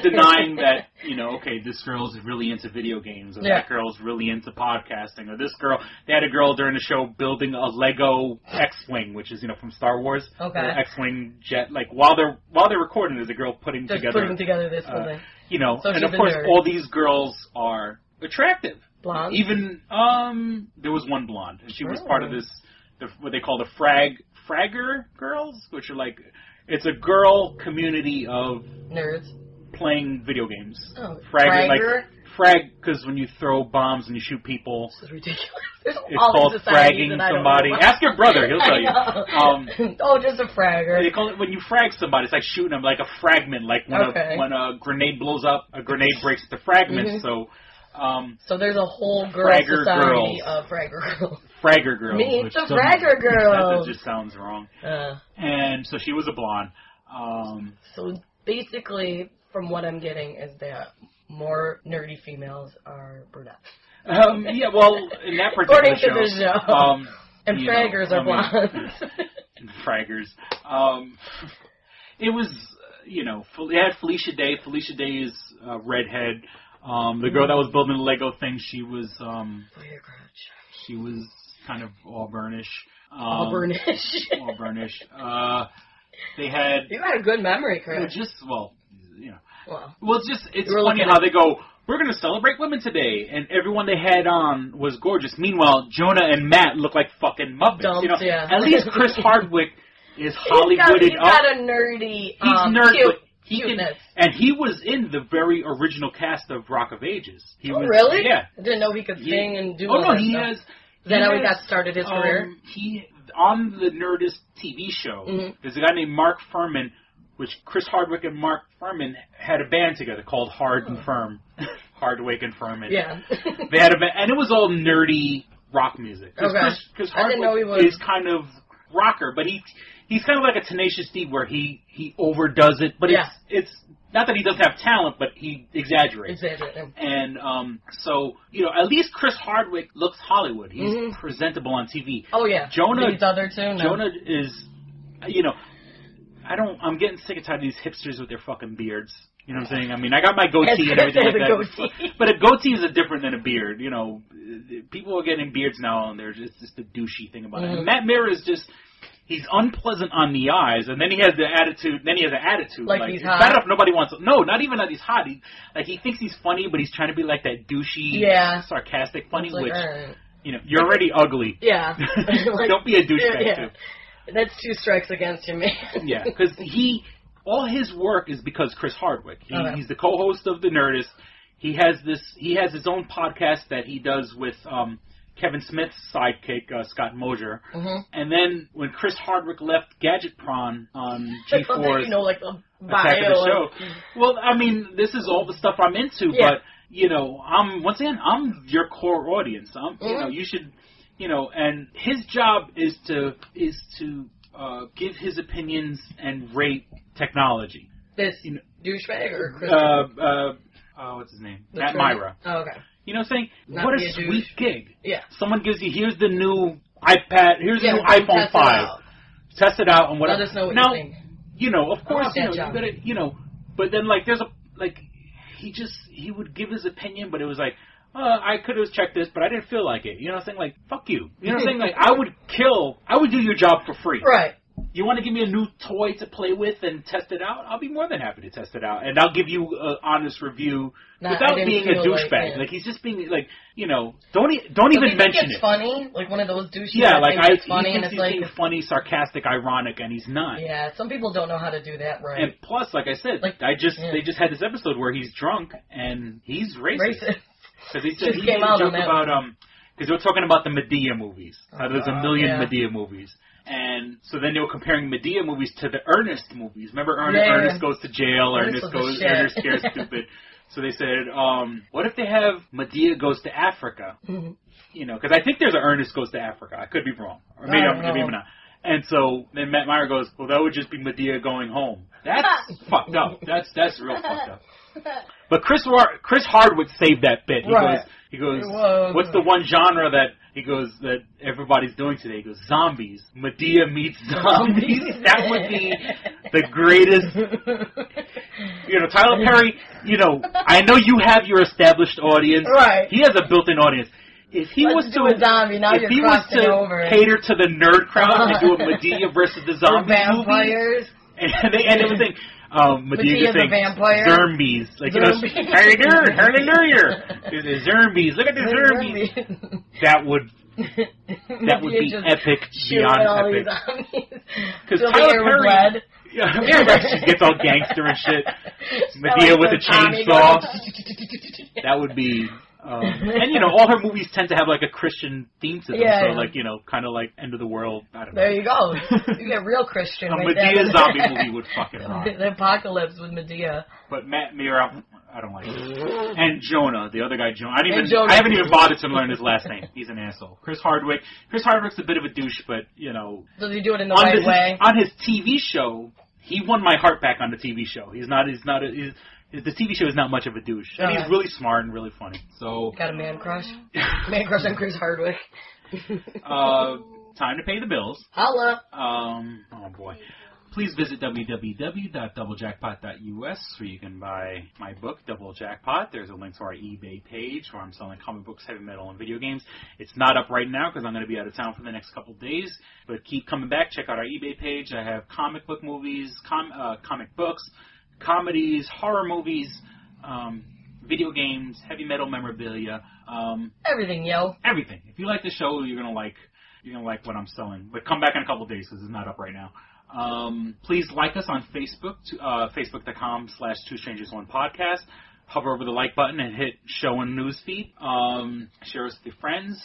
denying that, you know, okay, this girl's really into video games, or that girl's really into podcasting, or this girl, they had a girl during the show building a Lego X-Wing, which is, you know, from Star Wars. Okay. X-Wing jet, like, while they're recording, there's a girl putting together this whole thing. You know, so and of course, all these girls are attractive. Blonde? Even, there was one blonde, and she was part of this, what they call the Fragger girls, which are like, it's a girl community of nerds playing video games. Oh, Fragger? Like, frag, because when you throw bombs and you shoot people. This is ridiculous. It's called fragging somebody. Ask your brother, he'll tell you. Just a fragger. They call it, when you frag somebody, it's like shooting them like a fragment, like when a grenade blows up, a grenade breaks into fragments, so there's a whole girl society of Fragger girls. Fragger girls. Meet the Fragger girls. That just sounds wrong. And so she was a blonde. So basically, from what I'm getting, is that more nerdy females are brunettes. Yeah, well, in that particular according to the show. And Fraggers are blondes. Fraggers. It was, you know, they had Felicia Day. Felicia Day is a redhead. The girl that was building the Lego thing, she was kind of Auburnish. Auburnish. They had... You had a good memory, Chris. It's funny how they go, we're going to celebrate women today, and everyone they had on was gorgeous. Meanwhile, Jonah and Matt look like fucking Muppets. Dumps, you know? At least Chris Hardwick is Hollywooded he's got a nerdy, cuteness. And he was in the very original cast of Rock of Ages. Really? Yeah. I didn't know he could sing and do all that stuff. has... Is that how he got started his career? On the Nerdist TV show, there's a guy named Mark Furman, which Chris Hardwick and Mark Furman had a band together called Hard and Firm. Hardwick and Furman. Yeah. They had a band, and it was all nerdy rock music. Because Hardwick is kind of rocker, but he's kind of like a Tenacious D where he overdoes it, but it's not that he doesn't have talent, but he exaggerates. And so, you know, at least Chris Hardwick looks Hollywood. He's presentable on TV. Oh, yeah. Jonah, these other two? No. Jonah is, you know, I'm getting sick and tired of these hipsters with their fucking beards. You know what I'm saying? I mean, I got my goatee and everything like that. But a goatee is different than a beard. You know, people are getting beards now, and there's just a douchey thing about it. And Matt Mira is just... He's unpleasant on the eyes, and then he has the attitude. Then he has an attitude like he's hot. Bad enough nobody wants. No, not even that he's hot. He thinks he's funny, but he's trying to be like that douchey, sarcastic funny. Which you know, you're already ugly. Yeah, don't be a douchebag too. That's 2 strikes against you, man. Yeah, because all his work is because Chris Hardwick. He's the co-host of the Nerdist. He has his own podcast that he does with Kevin Smith's sidekick, Scott Mosier. And then when Chris Hardwick left Gadget Pr0n on G4's Attack of the Show. Well, I mean, this is all the stuff I'm into, but, you know, I'm your core audience. You know, you should, you know, and his job is to give his opinions and rate technology. This douchebag or Kristyn? what's his name? Matt Mira. Oh, okay. You know what I'm saying? Not what a sweet gig. Yeah. Someone gives you, here's the new iPad, here's the new iPhone 5. Test it out and whatever. Let us know what now, you think. You know, of course, you gotta, but then like there's he would give his opinion, but it was like, I could have checked this, but I didn't feel like it. You know what I'm saying? Like, fuck you. You know what I'm saying? Like, I would do your job for free. Right. You want to give me a new toy to play with and test it out? I'll be more than happy to test it out. And I'll give you an honest review without being a douchebag. Like, he's just being, like, you know, don't even mention it. Funny? Like one of those douchebags. Yeah, like, it's funny and it's he's like being funny, sarcastic, ironic, and he's not. Yeah, some people don't know how to do that right. And plus, like I said, they just had this episode where he's drunk and he's racist. Because he said he made a joke about, because they were talking about the Madea movies. There's a million Madea movies. And so then they were comparing Madea movies to the Ernest movies. Remember Ernest goes to jail, Ernest scares stupid. So they said, what if they have Madea goes to Africa? Mm-hmm. You know, because I think there's an Ernest goes to Africa. I could be wrong. Or maybe I'm not. And so then Matt Mira goes, well, that would just be Madea going home. That's fucked up. That's real fucked up. But Chris Hardwick saved that bit. He goes, what's the one genre that everybody's doing today? He goes, zombies. Madea meets zombies. That would be the greatest. You know, Tyler Perry, you know, I know you have your established audience. Right. He has a built-in audience. If he was to cater to the nerd crowd and do a Madea versus the zombies vampires. Movie, and they would think, Madea the vampire. Zombies. Like, you know, how you doing? Hallelujah. The zombies. Look at the zombies. That would be epic beyond epic. Because Tyler Perry, she gets all gangster and shit. Madea with a chainsaw. That would be. And, you know, all her movies tend to have, like, a Christian theme to them. So, like, you know, kind of like End of the World. I don't know. There you go. You get real Christian right Madea zombie movie would fucking rock. The apocalypse with Madea. But Matt Mira, I don't like it. And Jonah, the other guy, Jonah. I haven't even bothered to learn his last name. He's an asshole. Chris Hardwick's a bit of a douche, but, you know. Does he do it in the right way? On his TV show, he won my heart back on the TV show. The TV show is not much of a douche. And he's really smart and really funny. So got a man crush? Man crush on Chris Hardwick. Time to pay the bills. Holla. Oh boy. Please visit www.doublejackpot.us where you can buy my book, Double Jackpot. There's a link to our eBay page where I'm selling comic books, heavy metal, and video games. It's not up right now because I'm going to be out of town for the next couple of days. But keep coming back. Check out our eBay page. I have comic book movies, comic books, comedies, horror movies, video games, heavy metal memorabilia. Everything, yo. Everything. If you like the show, you're gonna like what I'm selling. But come back in a couple of days because it's not up right now. Please like us on Facebook, facebook.com/twostrangersonePodcast. Hover over the like button and hit show in newsfeed. Share us with your friends.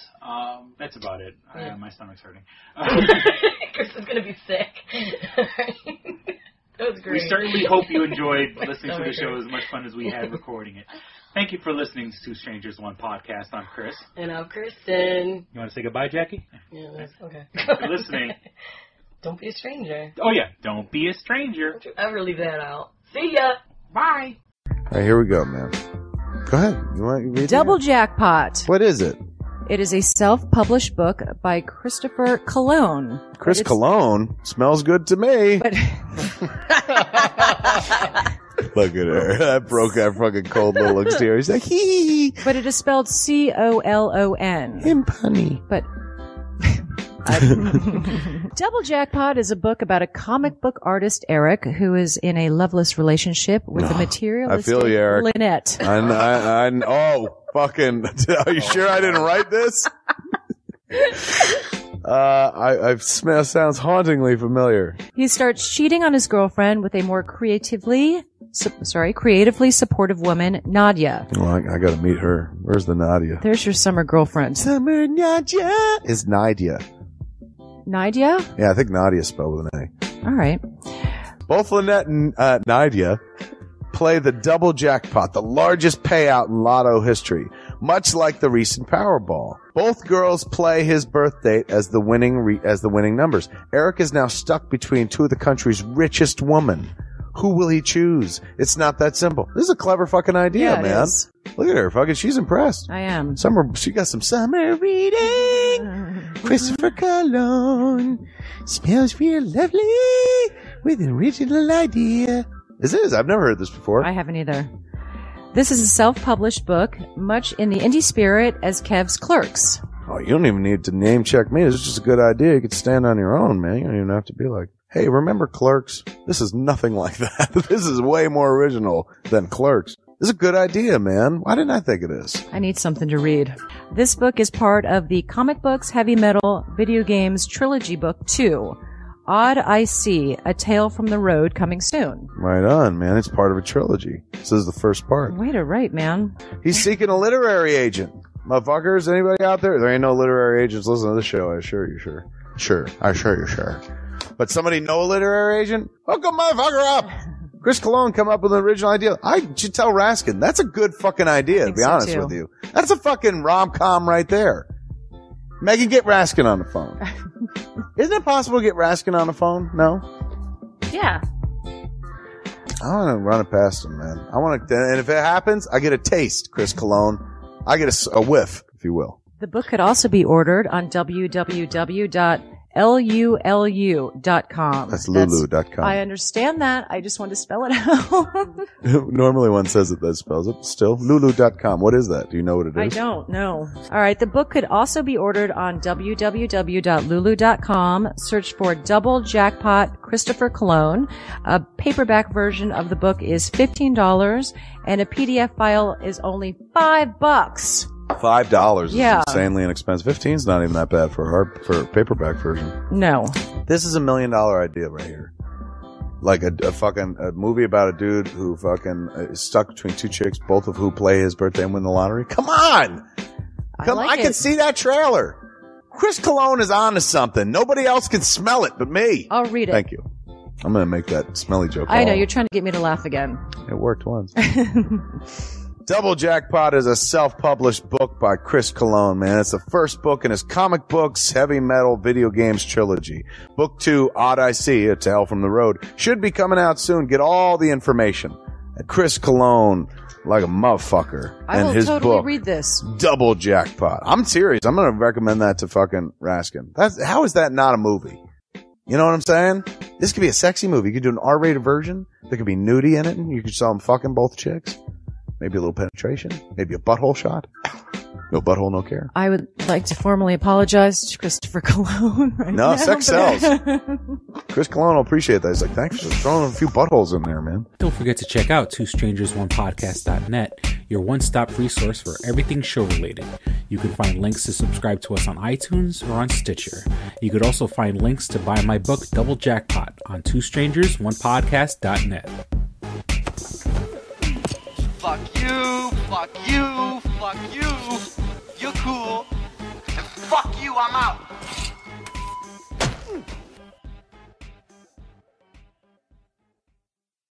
That's about it. Yeah. My stomach's hurting. Chris is gonna be sick. That was great. We certainly hope you enjoyed listening to the show as much fun as we had recording it. Thank you for listening to Two Strangers, One Podcast. I'm Chris. And I'm Kristyn. You want to say goodbye, Jackie? Yeah, okay. Thanks for listening. Don't be a stranger. Oh, yeah. Don't be a stranger. Don't you ever leave that out. See ya. Bye. All right, here we go, man. Go ahead. You want to read Double Jackpot. What is it? It is a self-published book by Christopher Cologne. Chris Cologne? Smells good to me. But look at her. That broke that fucking cold little exterior. He's like, hee. But it is spelled C-O-L-O-N. Him punny. But Double Jackpot is a book about a comic book artist, Eric, who is in a loveless relationship with a materialistic I feel you, Eric. Lynette. Oh, fucking, are you sure I didn't write this? Sounds hauntingly familiar. He starts cheating on his girlfriend with a more creatively supportive woman, Nadia. Well, I gotta meet her. Where's the Nadia? There's your summer girlfriend. Summer Nadia is Nadia. Nadia? Yeah, I think Nadia spelled with an A. All right. Both Lynette and Nadia play the double jackpot, the largest payout in lotto history, much like the recent Powerball. Both girls play his birth date as the winning numbers. Eric is now stuck between two of the country's richest women. Who will he choose? It's not that simple. This is a clever fucking idea, man. Is. Look at her. Fucking, she's impressed. I am. She got some summer reading. Christopher Cologne. Smells real lovely with an original idea. This is. I've never heard this before. I haven't either. This is a self-published book, much in the indie spirit as Kev's Clerks. Oh, you don't even need to name check me. It's just a good idea. You could stand on your own, man. You don't even have to be like, hey, remember Clerks? This is nothing like that. This is way more original than Clerks. This is a good idea, man. Why didn't I think of this? I need something to read. This book is part of the Comic Books, Heavy Metal, Video Games Trilogy Book 2. Odd I See, A Tale from the Road, coming soon. Right on, man. It's part of a trilogy. This is the first part. Way to write, man. He's seeking a literary agent. Motherfuckers, anybody out there? There ain't no literary agents listening to this show, I assure you, sure. Sure. I assure you, sure. But somebody know a literary agent? Hook a motherfucker up! Chris Cologne come up with an original idea. I should tell Raskin. That's a good fucking idea, to be honest with you. That's a fucking rom-com right there. Megan, get Raskin on the phone. Isn't it possible to get Raskin on the phone? No? Yeah. I want to run it past him, man. I want to, and if it happens, I get a taste, Chris Cologne. I get a whiff, if you will. The book could also be ordered on www.lulu.com. That's lulu.com. I understand that. I just want to spell it out. Normally one says it that spells it. Still, lulu.com. What is that? Do you know what it is? I don't know. All right. The book could also be ordered on www.lulu.com. Search for Double Jackpot Christopher Cologne. A paperback version of the book is $15 and a PDF file is only $5. $5 is insanely inexpensive. 15's not even that bad for a paperback version. No. This is $1 million idea right here. Like a movie about a dude who fucking is stuck between two chicks, both of who play his birthday and win the lottery. Come on! I can see that trailer. Chris Cologne is on to something. Nobody else can smell it but me. I'll read it. Thank you. I'm going to make that smelly joke. I know. You're trying to get me to laugh again. It worked once. Double Jackpot is a self-published book by Chris Cologne, man. It's the first book in his Comic Books, Heavy Metal, Video Games trilogy. Book 2, Odd I See, A Tale from the Road, should be coming out soon. Get all the information at Chris Cologne, like a motherfucker. I will totally read this. Double Jackpot. I'm serious. I'm going to recommend that to fucking Raskin. How is that not a movie? You know what I'm saying? This could be a sexy movie. You could do an R-rated version. There could be nudie in it, and you could show them fucking both chicks. Maybe a little penetration. Maybe a butthole shot. No butthole, no care. I would like to formally apologize to Christopher Cologne. No, sex sells. Chris Cologne will appreciate that. He's like, thanks for throwing a few buttholes in there, man. Don't forget to check out twostrangersonePodcast.net, your one-stop resource for everything show-related. You can find links to subscribe to us on iTunes or on Stitcher. You could also find links to buy my book, Double Jackpot, on twostrangersonePodcast.net. Fuck you, fuck you, fuck you. You're cool. And fuck you, I'm out.